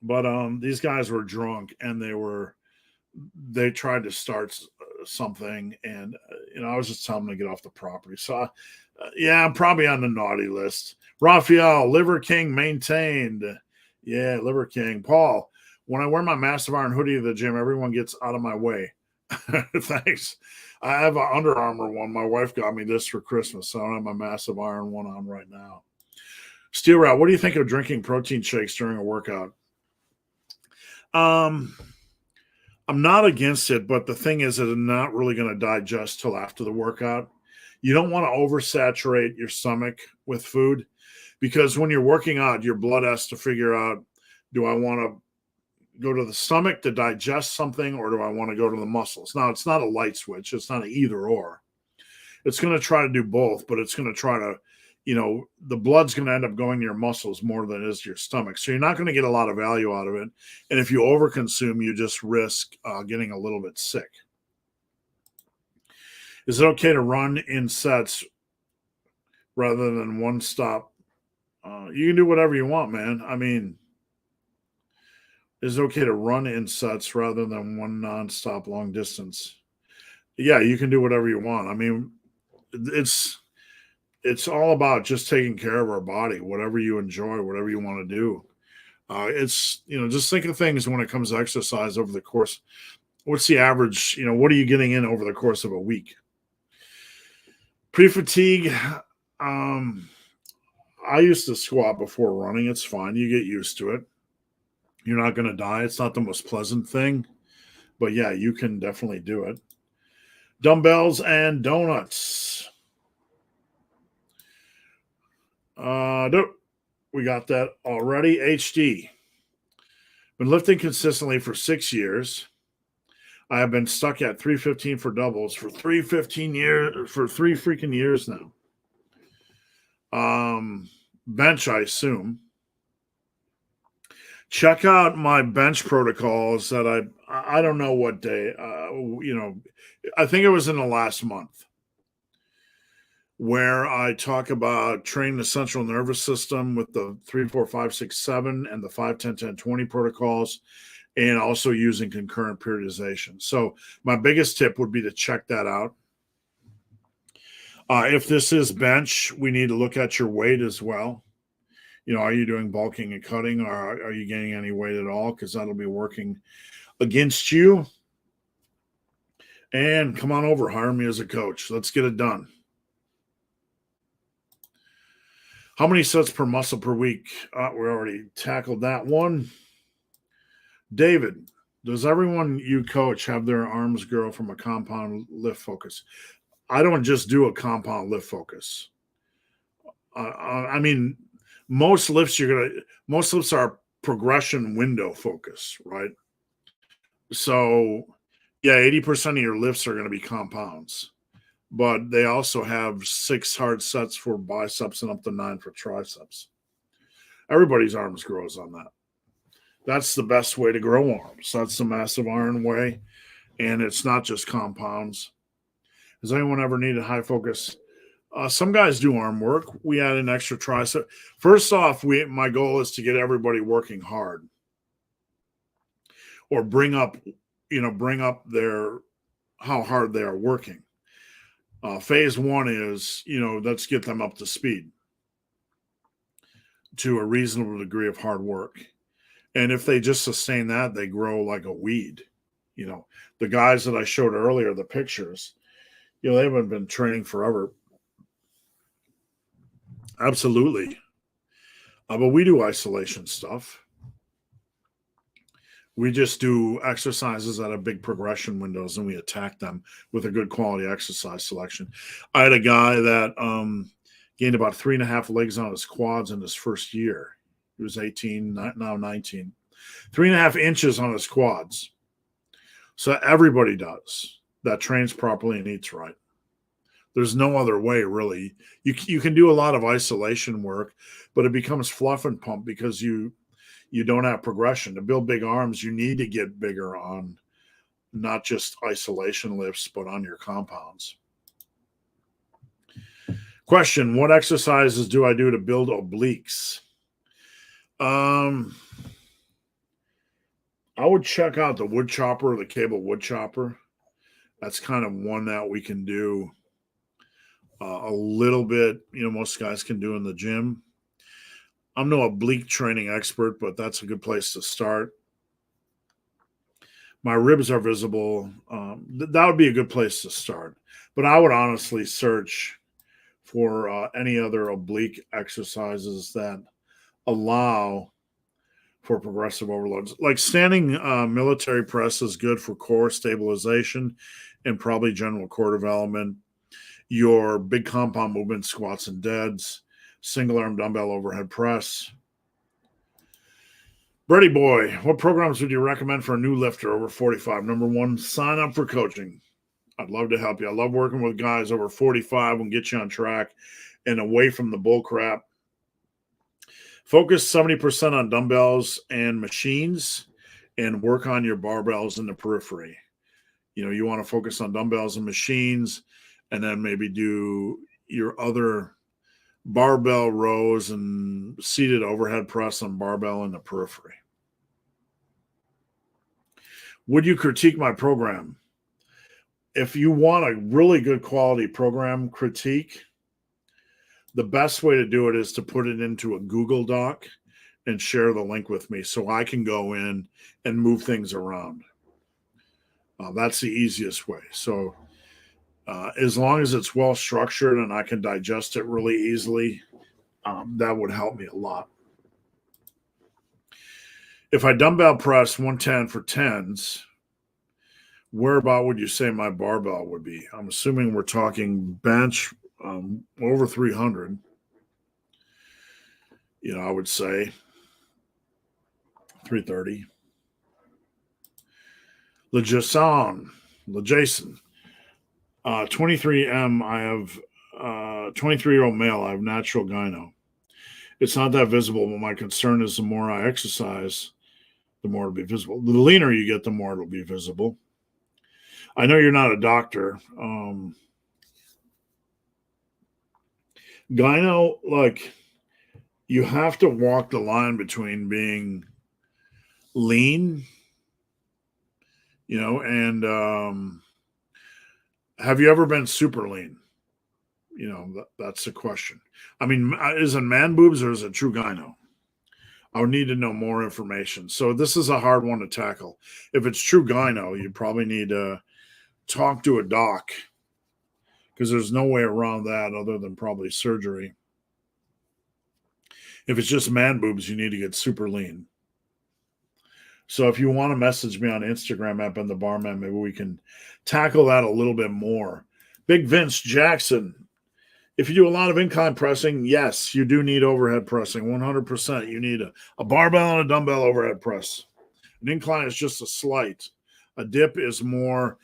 But these guys were drunk, and they tried to start something, and I was just telling them to get off the property. So yeah, I'm probably on the naughty list. Raphael, Liver King maintained. Yeah, Liver King. Paul, when I wear my Massive Iron hoodie to the gym, everyone gets out of my way. Thanks. I have an Under Armour one. My wife got me this for Christmas, so I don't have my Massive Iron one on right now. Steel Rat, what do you think of drinking protein shakes during a workout? I'm not against it, but the thing is that it's not really going to digest till after the workout. You don't want to oversaturate your stomach with food, because when you're working out, your blood has to figure out, do I want to go to the stomach to digest something, or do I want to go to the muscles? Now, it's not a light switch. It's not an either or. It's going to try to do both, but it's going to try to, the blood's going to end up going to your muscles more than it is to your stomach. So you're not going to get a lot of value out of it. And if you overconsume, you just risk getting a little bit sick. Is it okay to run in sets rather than one stop? You can do whatever you want, man. I mean, is it okay to run in sets rather than one nonstop long distance? Yeah, you can do whatever you want. I mean, it's all about just taking care of our body, whatever you enjoy, whatever you want to do. It's, just think of things when it comes to exercise over the course What's the average? What are you getting in over the course of a week? Pre-fatigue. I used to squat before running. It's fine. You get used to it. You're not going to die. It's not the most pleasant thing, but yeah, you can definitely do it. Dumbbells and donuts. Nope. We got that already. HD. Been lifting consistently for 6 years. I have been stuck at 315 for doubles for 315 years, for 3 freaking years now. Bench, I assume. Check out my bench protocols that I don't know what day, I think it was in the last month, where I talk about training the central nervous system with the 3, 4, 5, 6, 7 and the 5, 10, 10, 20 protocols, and also using concurrent periodization. So my biggest tip would be to check that out. If this is bench, we need to look at your weight as well. Are you doing bulking and cutting, or are you gaining any weight at all? Because that'll be working against you. And come on over, hire me as a coach. Let's get it done. How many sets per muscle per week? We already tackled that one. David, does everyone you coach have their arms grow from a compound lift focus? I don't just do a compound lift focus. I mean, most lifts are progression window focus, right? So yeah, 80% of your lifts are going to be compounds, but they also have 6 hard sets for biceps and up to 9 for triceps. Everybody's arms grows on that. That's the best way to grow arms. That's the massive iron way, and it's not just compounds. Has anyone ever needed high focus? Some guys do arm work. We add an extra tricep. First off, my goal is to get everybody working hard, or bring up their how hard they are working. Phase 1 is, let's get them up to speed to a reasonable degree of hard work. And if they just sustain that, they grow like a weed. The guys that I showed earlier, the pictures, they haven't been training forever. Absolutely. But we do isolation stuff. We just do exercises that have big progression windows, and we attack them with a good quality exercise selection. I had a guy that gained about 3.5 legs on his quads in his first year. He was 18, now 19. 3.5 inches on his quads. So everybody does that trains properly and eats right. There's no other way, really. You can do a lot of isolation work, but it becomes fluff and pump because you don't have progression. To build big arms, you need to get bigger on not just isolation lifts, but on your compounds. Question: what exercises do I do to build obliques? I would check out the wood chopper, the cable wood chopper. That's kind of one that we can do a little bit. Most guys can do in the gym. I'm no oblique training expert, but that's a good place to start. My ribs are visible. That would be a good place to start. But I would honestly search for any other oblique exercises that allow for progressive overloads. Like standing military press is good for core stabilization and probably general core development. Your big compound movement, squats and deads, single arm dumbbell overhead press. Brady boy, what programs would you recommend for a new lifter over 45? Number 1, sign up for coaching. I'd love to help you. I love working with guys over 45 and get you on track and away from the bull crap. Focus 70% on dumbbells and machines and work on your barbells in the periphery. You want to focus on dumbbells and machines, and then maybe do your other barbell rows and seated overhead press on barbell in the periphery. Would you critique my program? If you want a really good quality program critique, the best way to do it is to put it into a Google Doc and share the link with me so I can go in and move things around. That's the easiest way. So as long as it's well structured and I can digest it really easily, that would help me a lot. If I dumbbell press 110 for tens, where about would you say my barbell would be? I'm assuming we're talking bench over 300. I would say 330. LeJason, 23M. I have 23-year-old male. I have natural gyno. It's not that visible, but my concern is the more I exercise, the more it'll be visible. The leaner you get, the more it'll be visible. I know you're not a doctor. Gyno, like, you have to walk the line between being lean, and have you ever been super lean? That's the question. I mean, is it man boobs or is it true gyno? I would need to know more information. So this is a hard one to tackle. If it's true gyno, you probably need to talk to a doc because there's no way around that other than probably surgery. If it's just man boobs, you need to get super lean. So if you want to message me on Instagram at Ben the Barman, maybe we can tackle that a little bit more. Big Vince Jackson. If you do a lot of incline pressing, yes, you do need overhead pressing. 100%. You need a barbell and a dumbbell overhead press. An incline is just a slight. A dip is more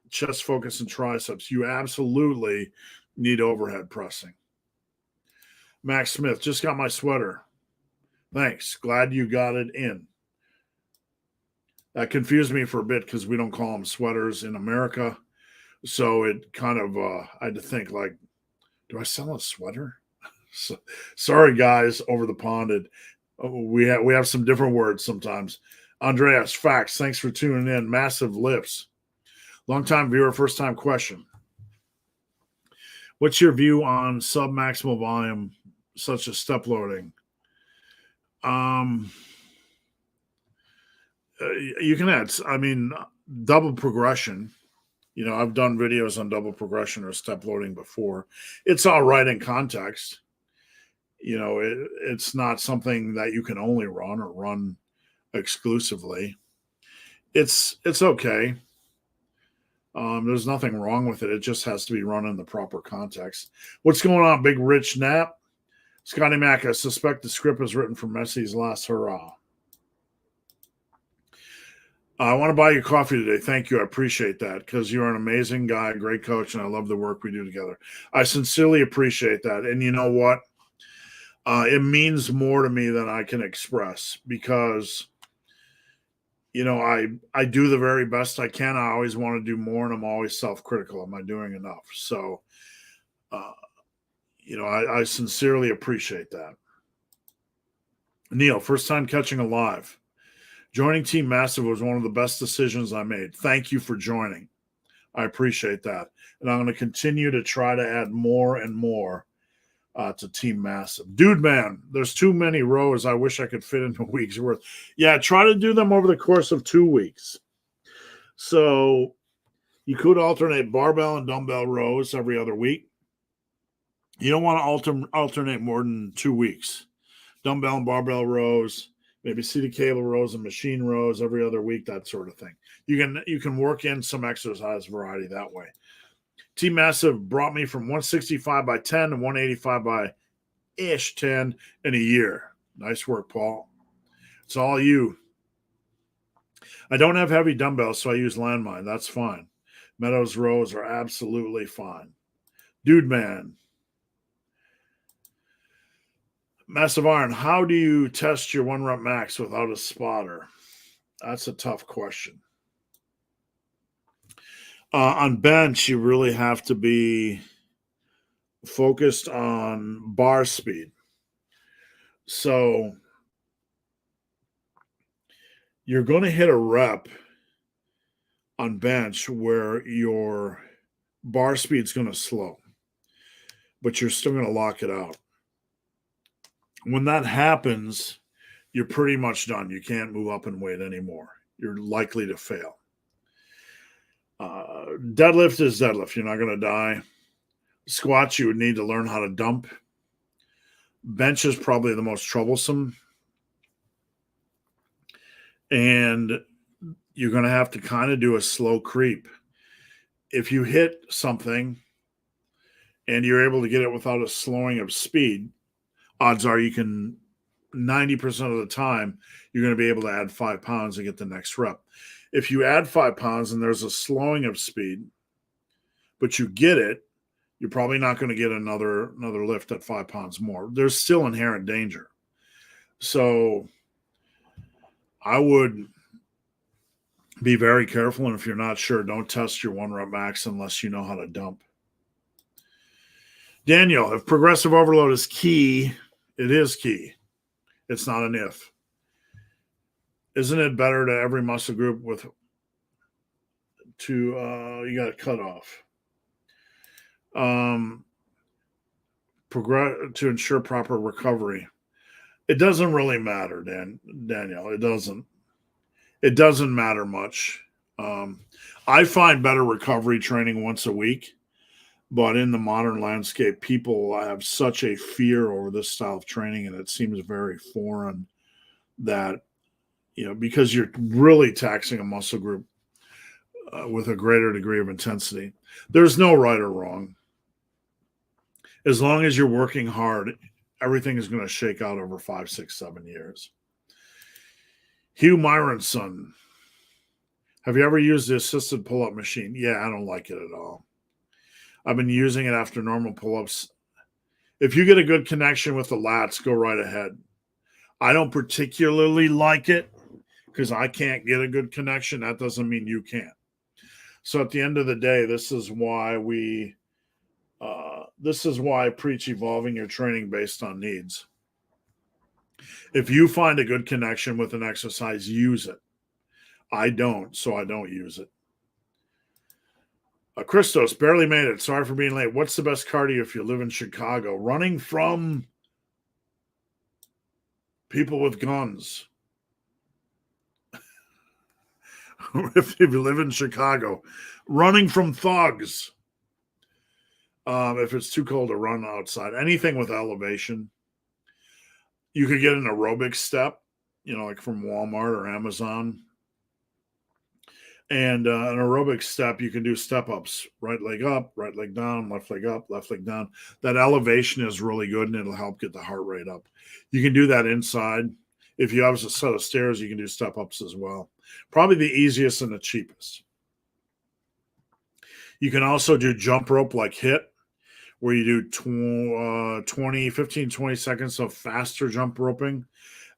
chest focus and triceps. You absolutely need overhead pressing. Max Smith, just got my sweater. Thanks. Glad you got it in. That confused me for a bit because we don't call them sweaters in America. So it kind of, I had to think like, do I sell a sweater? So, sorry, guys, over the pond. We have some different words sometimes. Andreas, facts. Thanks for tuning in. Massive lips. Long-time viewer, first-time question. What's your view on sub-maximal volume, such as step loading? You can add, double progression. I've done videos on double progression or step loading before. It's all right in context. It's not something that you can only run or run exclusively. It's okay. There's nothing wrong with it. It just has to be run in the proper context. What's going on, Big Rich Knapp? Scotty Mack, I suspect the script was written for Messi's last hurrah. I want to buy you coffee today. Thank you. I appreciate that because you're an amazing guy, great coach, and I love the work we do together. I sincerely appreciate that. And you know what? It means more to me than I can express because, I do the very best I can. I always want to do more, and I'm always self-critical. Am I doing enough? So, I sincerely appreciate that. Neil, first time catching a live. Joining Team Massive was one of the best decisions I made. Thank you for joining. I appreciate that. And I'm going to continue to try to add more and more to Team Massive. Dude, man, there's too many rows I wish I could fit into a week's worth. Yeah, try to do them over the course of 2 weeks. So you could alternate barbell and dumbbell rows every other week. You don't want to alternate more than 2 weeks. Dumbbell and barbell rows, maybe seated cable rows and machine rows every other week, that sort of thing. You can work in some exercise variety that way. Team Massive brought me from 165 by 10 to 185 by 10 in a year. Nice work, Paul. It's all you. I don't have heavy dumbbells, so I use landmine. That's fine. Meadows rows are absolutely fine. Dude, man. Massive Iron, how do you test your 1 rep max without a spotter? That's a tough question. On bench, you really have to be focused on bar speed. So you're going to hit a rep on bench where your bar speed's going to slow, but you're still going to lock it out. When that happens, you're pretty much done. You can't move up in weight anymore. You're likely to fail. Deadlift is deadlift. You're not going to die. Squats, you would need to learn how to dump. Bench is probably the most troublesome. And you're going to have to kind of do a slow creep. If you hit something and you're able to get it without a slowing of speed, odds are you can, 90% of the time, you're going to be able to add 5 pounds and get the next rep. If you add 5 pounds and there's a slowing of speed, but you get it, you're probably not going to get another lift at 5 pounds more. There's still inherent danger. So I would be very careful. And if you're not sure, don't test your 1 rep max unless you know how to dump. Daniel, if progressive overload is key, it is key. It's not an if. Isn't it better to every muscle group you got to cut off? To ensure proper recovery. It doesn't really matter, Daniel. It doesn't matter much. I find better recovery training once a week, but in the modern landscape, people have such a fear over this style of training, and it seems very foreign that, because you're really taxing a muscle group with a greater degree of intensity. There's no right or wrong. As long as you're working hard, everything is going to shake out over 5, 6, 7 years. Hugh Myronson, have you ever used the assisted pull-up machine? Yeah, I don't like it at all. I've been using it after normal pull-ups. If you get a good connection with the lats, go right ahead. I don't particularly like it because I can't get a good connection. That doesn't mean you can't. So at the end of the day, this is why I preach evolving your training based on needs. If you find a good connection with an exercise, use it. I don't, so I don't use it. Christos, barely made it. Sorry for being late. What's the best cardio if you live in Chicago? Running from people with guns. If you live in Chicago, running from thugs. If it's too cold to run outside, anything with elevation. You could get an aerobic step, like from Walmart or Amazon. And an aerobic step, you can do step ups, right leg up, right leg down, left leg up, left leg down. That elevation is really good and it'll help get the heart rate up. You can do that inside. If you have a set of stairs, you can do step ups as well. Probably the easiest and the cheapest. You can also do jump rope like HIIT, where you do 15, 20 seconds of faster jump roping,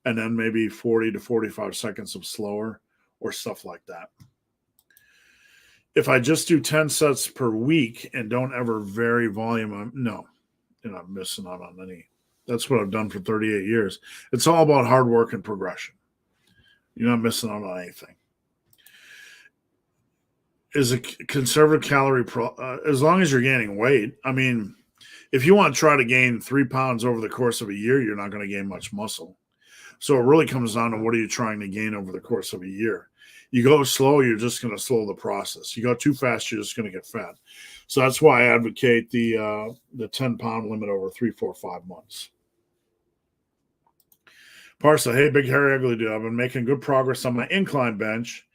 and then maybe 40 to 45 seconds of slower or stuff like that. If I just do 10 sets per week and don't ever vary volume, no, you're not missing out on any. That's what I've done for 38 years. It's all about hard work and progression. You're not missing out on anything. Is a conservative calorie as long as you're gaining weight. I mean, if you want to try to gain 3 pounds over the course of a year, you're not going to gain much muscle. So it really comes down to what are you trying to gain over the course of a year. You go slow, you're just going to slow the process. You go too fast, you're just going to get fat. So that's why I advocate the 10-pound limit over 3, 4, 5 months. Parsa, hey, big hairy ugly dude. I've been making good progress on my incline bench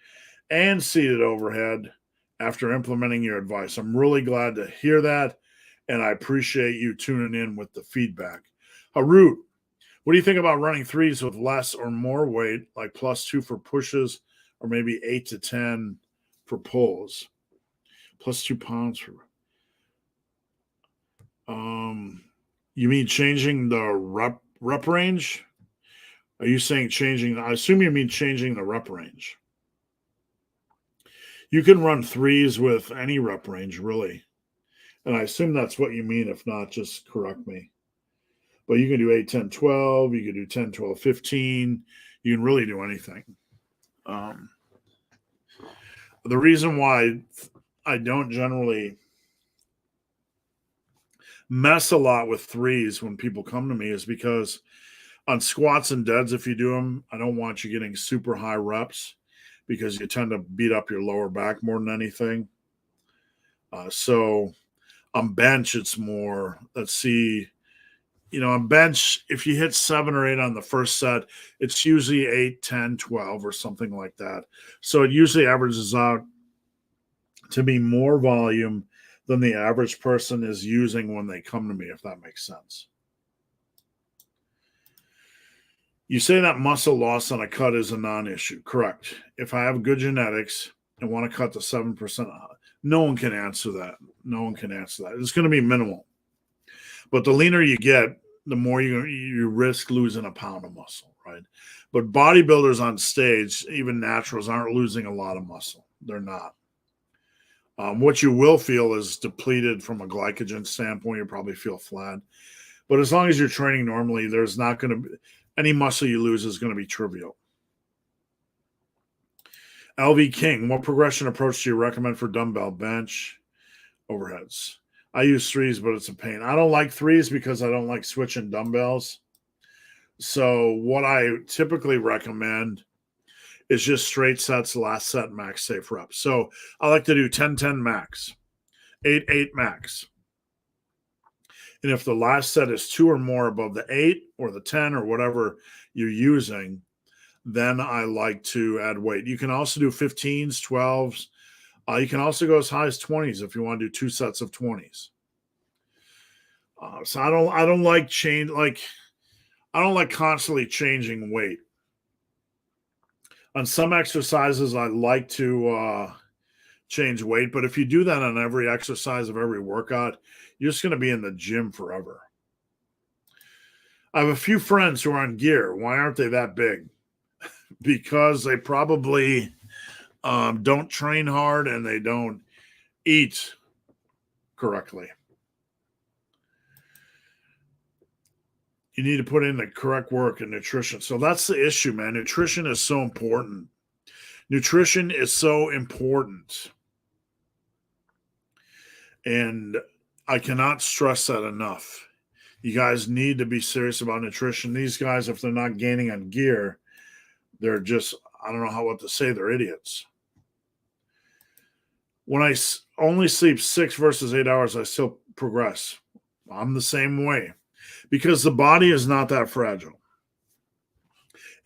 and seated overhead after implementing your advice. I'm really glad to hear that, and I appreciate you tuning in with the feedback. Harut, what do you think about running threes with less or more weight, like +2 for pushes or maybe 8 to 10 for pulls? +2 pounds for... you mean changing the rep range? Are you saying changing? I assume you mean changing the rep range. You can run threes with any rep range, really. And I assume that's what you mean. If not, just correct me. But you can do 8, 10, 12. You can do 10, 12, 15. You can really do anything. The reason why I don't generally mess a lot with threes when people come to me is because on squats and deads, if you do them, I don't want you getting super high reps because you tend to beat up your lower back more than anything. So on bench, it's more, let's see, on bench, if you hit 7 or 8 on the first set, it's usually 8, 10, 12, or something like that. So it usually averages out to be more volume than the average person is using when they come to me, if that makes sense. You say that muscle loss on a cut is a non-issue. Correct. If I have good genetics and want to cut to 7%, no one can answer that. No one can answer that. It's going to be minimal. But the leaner you get, the more you risk losing a pound of muscle, right? But bodybuilders on stage, even naturals, aren't losing a lot of muscle. They're not. What you will feel is depleted from a glycogen standpoint. You probably feel flat. But as long as you're training normally, there's not going to be any muscle you lose is going to be trivial. LV King, what progression approach do you recommend for dumbbell, bench, overheads? I use threes, but it's a pain. I don't like threes because I don't like switching dumbbells. So what I typically recommend is just straight sets, last set, max safe reps. So I like to do 10-10 max, 8-8 max. And if the last set is 2 or more above the 8 or the 10 or whatever you're using, then I like to add weight. You can also do 15s, 12s. You can also go as high as 20s if you want to do 2 sets of 20s. So I don't like I don't like constantly changing weight. On some exercises, I like to change weight, but if you do that on every exercise of every workout, you're just going to be in the gym forever. I have a few friends who are on gear. Why aren't they that big? Because they probably don't train hard and they don't eat correctly. You need to put in the correct work and nutrition. So that's the issue, man. Nutrition is so important. Nutrition is so important. And I cannot stress that enough. You guys need to be serious about nutrition. These guys, if they're not gaining on gear, they're just, I don't know what to say, they're idiots. When I only sleep 6 versus 8 hours, I still progress. I'm the same way because the body is not that fragile.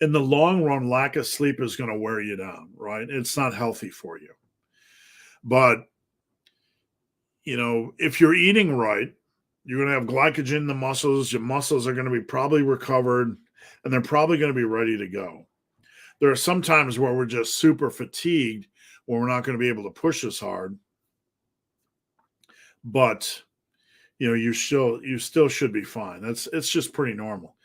In the long run, lack of sleep is going to wear you down, right? It's not healthy for you. But, if you're eating right, you're going to have glycogen in the muscles. Your muscles are going to be probably recovered, and they're probably going to be ready to go. There are some times where we're just super fatigued, where we're not going to be able to push as hard. But, you still should be fine. It's just pretty normal.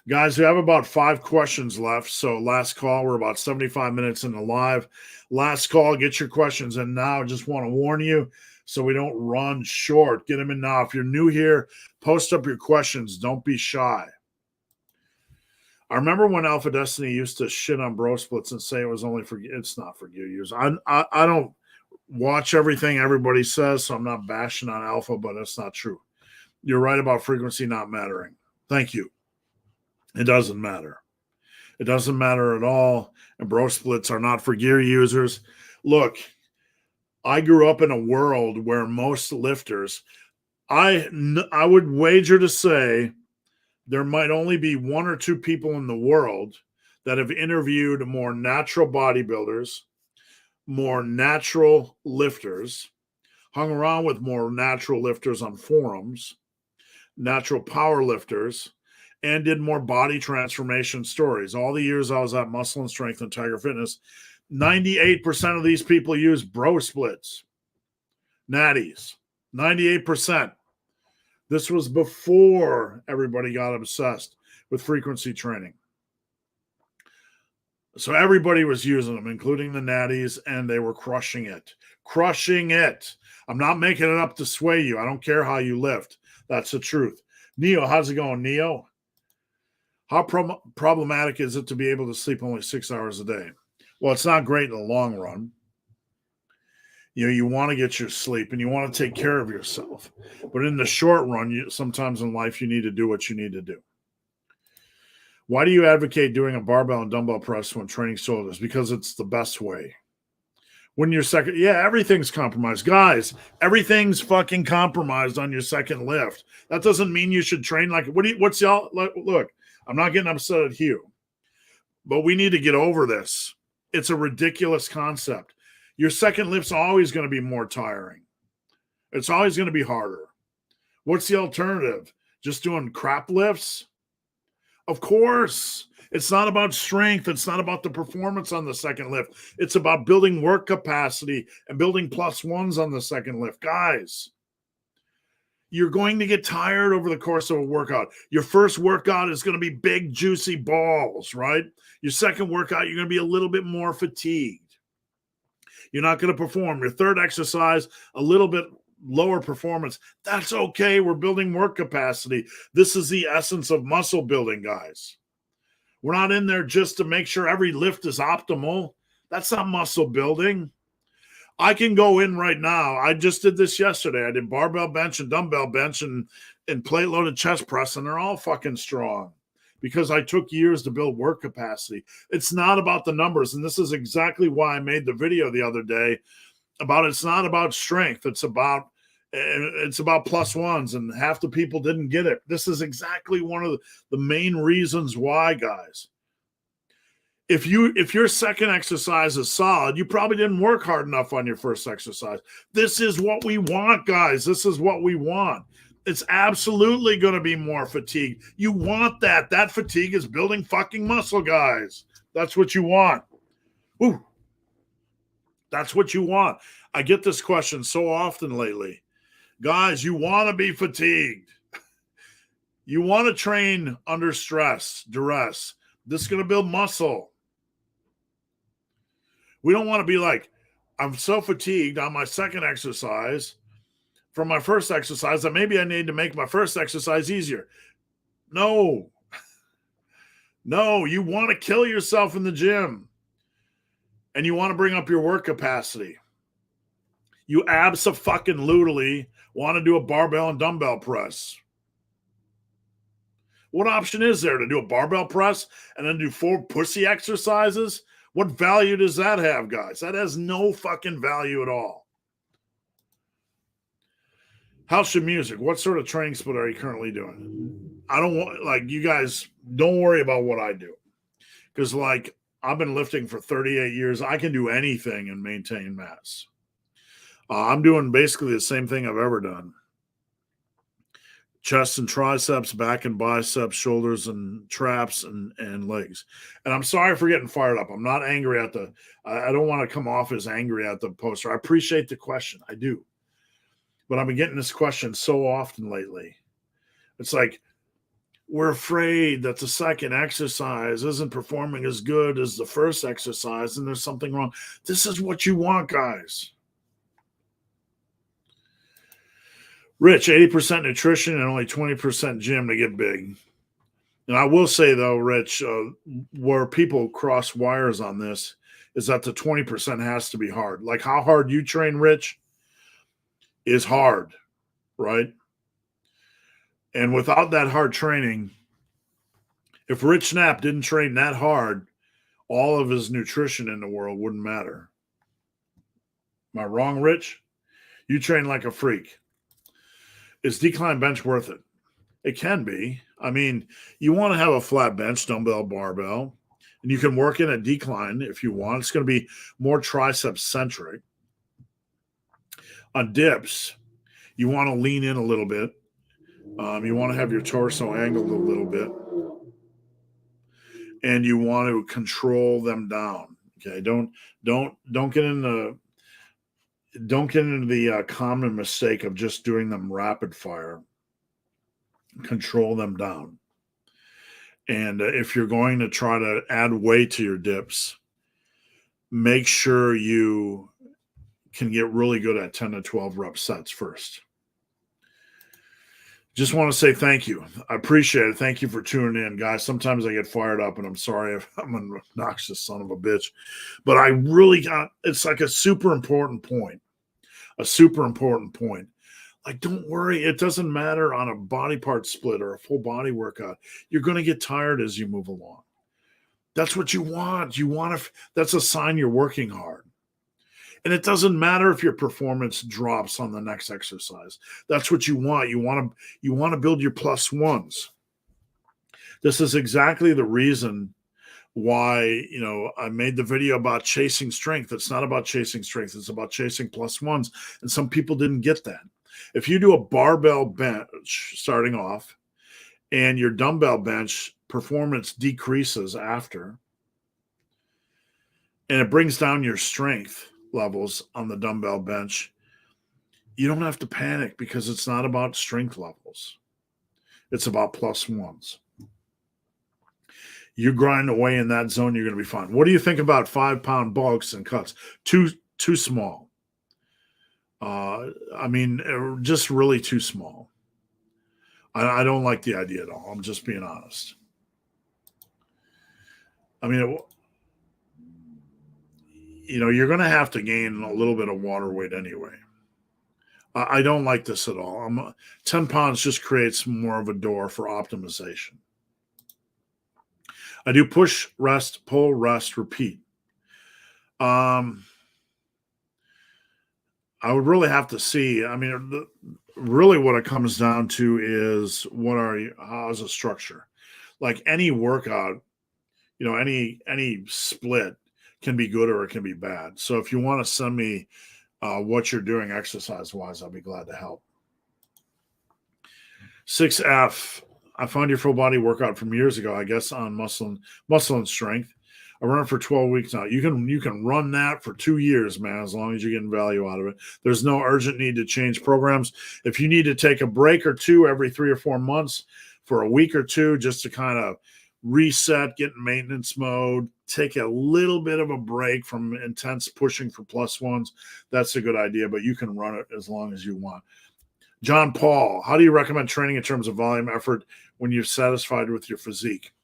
Guys, we have about 5 questions left. So last call, we're about 75 minutes into live. Last call, get your questions in now. Just want to warn you so we don't run short. Get them in now. If you're new here, post up your questions. Don't be shy. I remember when Alpha Destiny used to shit on bro splits and say it was only for, it's not for you users. I don't watch everything everybody says, so I'm not bashing on Alpha, but that's not true. You're right about frequency not mattering. Thank you. It doesn't matter. It doesn't matter at all. And bro splits are not for gear users. Look, I grew up in a world where most lifters, I would wager to say there might only be 1 or 2 people in the world that have interviewed more natural bodybuilders, more natural lifters, hung around with more natural lifters on forums, natural power lifters, and did more body transformation stories. All the years I was at Muscle and Strength and Tiger Fitness, 98% of these people use bro splits, natties, 98%. This was before everybody got obsessed with frequency training. So everybody was using them, including the natties, and they were crushing it. Crushing it. I'm not making it up to sway you. I don't care how you lift. That's the truth. Neo, how's it going, Neo? How problematic is it to be able to sleep only 6 hours a day? Well, it's not great in the long run. You want to get your sleep and you want to take care of yourself. But in the short run, sometimes in life, you need to do what you need to do. Why do you advocate doing a barbell and dumbbell press when training shoulders? Because it's the best way. When your second, yeah, everything's compromised. Guys, everything's fucking compromised on your second lift. That doesn't mean you should train like, what's y'all, look, I'm not getting upset at Hugh, but we need to get over this. It's a ridiculous concept. Your second lift's always going to be more tiring. It's always going to be harder. What's the alternative? Just doing crap lifts? Of course. It's not about strength. It's not about the performance on the second lift. It's about building work capacity and building plus ones on the second lift. Guys, you're going to get tired over the course of a workout. Your first workout is going to be big, juicy balls, right? Your second workout, you're going to be a little bit more fatigued. You're not going to perform. Your third exercise, a little bit lower performance. That's okay. We're building work capacity. This is the essence of muscle building, guys. We're not in there just to make sure every lift is optimal. That's not muscle building. I can go in right now. I just did this yesterday. I did barbell bench and dumbbell bench and plate loaded chest press, and they're all fucking strong because I took years to build work capacity. It's not about the numbers, and this is exactly why I made the video the other day about it's not about strength. It's about plus ones, and half the people didn't get it. This is exactly one of the main reasons why, guys. If your second exercise is solid, you probably didn't work hard enough on your first exercise. This is what we want, guys. This is what we want. It's absolutely going to be more fatigue. You want that. That fatigue is building fucking muscle, guys. That's what you want. Ooh. That's what you want. I get this question so often lately. Guys, you want to be fatigued. You want to train under stress, duress. This is going to build muscle. We don't want to be like, I'm so fatigued on my second exercise from my first exercise that maybe I need to make my first exercise easier. No. No, you want to kill yourself in the gym. And you want to bring up your work capacity. You abso-fucking-lutely want to do a barbell and dumbbell press. What option is there to do a barbell press and then do 4 pussy exercises? What value does that have, guys? That has no fucking value at all. House of Music, what sort of training split are you currently doing? I don't want, like, you guys, don't worry about what I do. Because, like, I've been lifting for 38 years. I can do anything and maintain mass. I'm doing basically the same thing I've ever done. Chest and triceps, back and biceps, shoulders and traps and legs. And I'm sorry for getting fired up. I'm not angry at I don't want to come off as angry at the poster. I appreciate the question. I do. But I've been getting this question so often lately. It's like, we're afraid that the second exercise isn't performing as good as the first exercise and there's something wrong. This is what you want, guys. Rich, 80% nutrition and only 20% gym to get big. And I will say, though, Rich, where people cross wires on this is that the 20% has to be hard. Like how hard you train, Rich, is hard, right? And without that hard training, if Rich Knapp didn't train that hard, all of his nutrition in the world wouldn't matter. Am I wrong, Rich? You train like a freak. Is decline bench worth it? It can be. I mean, you want to have a flat bench, dumbbell, barbell, and you can work in a decline if you want. It's going to be more tricep-centric. On dips, you want to lean in a little bit. You want to have your torso angled a little bit. And you want to control them down. Okay, don't get into the common mistake of just doing them rapid fire. Control them down. And if you're going to try to add weight to your dips, make sure you can get really good at 10 to 12 rep sets first. Just want to say thank you. I appreciate it. Thank you for tuning in, guys. Sometimes I get fired up, and I'm sorry if I'm an obnoxious son of a bitch. But I really it's like a super important point. A super important point. Like, don't worry. It doesn't matter on a body part split or a full body workout. You're going to get tired as you move along. That's what you want. That's a sign you're working hard. And it doesn't matter if your performance drops on the next exercise. That's what you want. You want to build your plus ones. This is exactly the reason why, I made the video about chasing strength. It's not about chasing strength. It's about chasing plus ones. And some people didn't get that. If you do a barbell bench starting off and your dumbbell bench performance decreases after, and it brings down your strength levels on the dumbbell bench, you don't have to panic, because it's not about strength levels. It's about plus ones. You grind away in that zone, you're going to be fine. What do you think about 5-pound bulks and cuts? Too small. Just really too small. I don't like the idea at all. I'm just being honest. You're going to have to gain a little bit of water weight anyway. I don't like this at all. 10 pounds just creates more of a door for optimization. I do push, rest, pull, rest, repeat. I would really have to see. Really what it comes down to is how's the structure? Like any workout, any split can be good or it can be bad. So if you want to send me what you're doing exercise-wise, I'll be glad to help. 6F, I found your full body workout from years ago, I guess, on muscle and strength. I run it for 12 weeks now. You can run that for 2 years, man, as long as you're getting value out of it. There's no urgent need to change programs. If you need to take a break or two every 3 or 4 months for a week or two just to kind of reset, get in maintenance mode, take a little bit of a break from intense pushing for plus ones, that's a good idea, but you can run it as long as you want. John Paul, how do you recommend training in terms of volume effort when you're satisfied with your physique?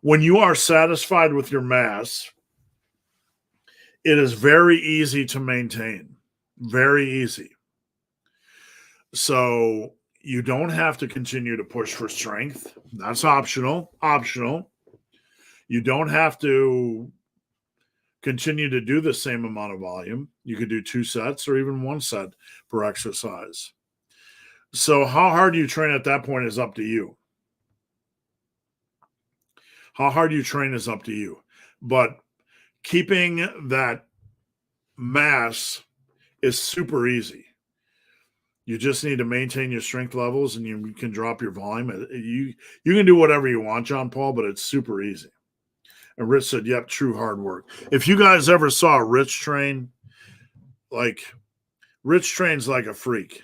When you are satisfied with your mass, it is very easy to maintain. Very easy. So you don't have to continue to push for strength. That's optional. You don't have to continue to do the same amount of volume. You could do 2 sets or even 1 set per exercise. So how hard you train at that point is up to you. How hard you train is up to you. But keeping that mass is super easy. You just need to maintain your strength levels and you can drop your volume. You can do whatever you want, John Paul, but it's super easy. And Rich said, yep, true hard work. If you guys ever saw Rich train, Rich trains like a freak.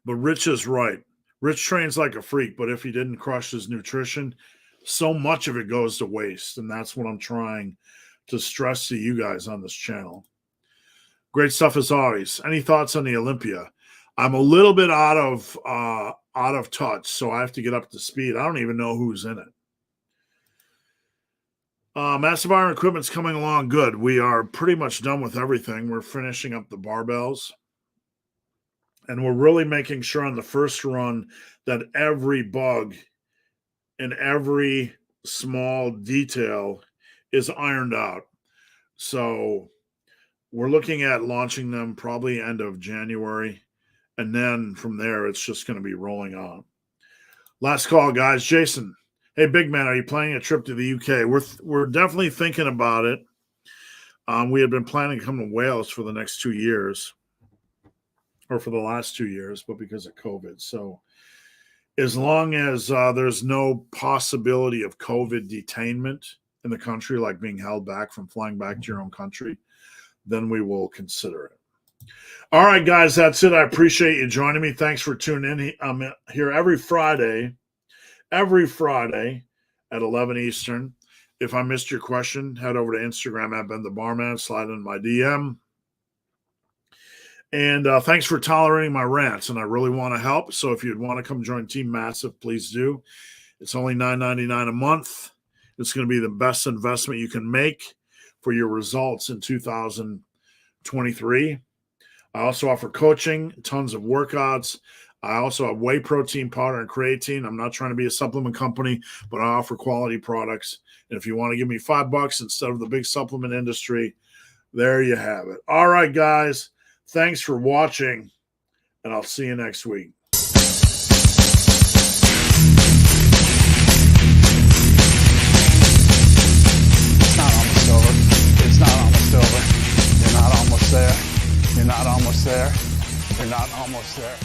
But Rich is right. Rich trains like a freak, but if he didn't crush his nutrition, so much of it goes to waste. And that's what I'm trying to stress to you guys on this channel. Great stuff as always. Any thoughts on the Olympia? I'm a little bit out of touch, so I have to get up to speed. I don't even know who's in it. Massive Iron equipment's coming along good. We are pretty much done with everything. We're finishing up the barbells. And we're really making sure on the first run that every bug and every small detail is ironed out. So we're looking at launching them probably end of January. And then from there, it's just going to be rolling on. Last call, guys. Jason, hey, big man, are you planning a trip to the UK? We're definitely thinking about it. We had been planning to come to Wales for the next 2 years. Or for the last 2 years, but because of COVID. So as long as there's no possibility of COVID detainment in the country, like being held back from flying back to your own country, then we will consider it. All right, guys, that's it. I appreciate you joining me. Thanks for tuning in. I'm here every Friday at 11 Eastern. If I missed your question, head over to Instagram at Ben the Barman, slide in my DM. And thanks for tolerating my rants, and I really want to help. So if you'd want to come join Team Massive, please do. It's only $9.99 a month. It's going to be the best investment you can make for your results in 2023. I also offer coaching, tons of workouts. I also have whey protein powder and creatine. I'm not trying to be a supplement company, but I offer quality products. And if you want to give me $5 instead of the big supplement industry, There you have it. All right, guys. Thanks for watching, and I'll see you next week. It's not almost over. It's not almost over. You're not almost there. You're not almost there. You're not almost there.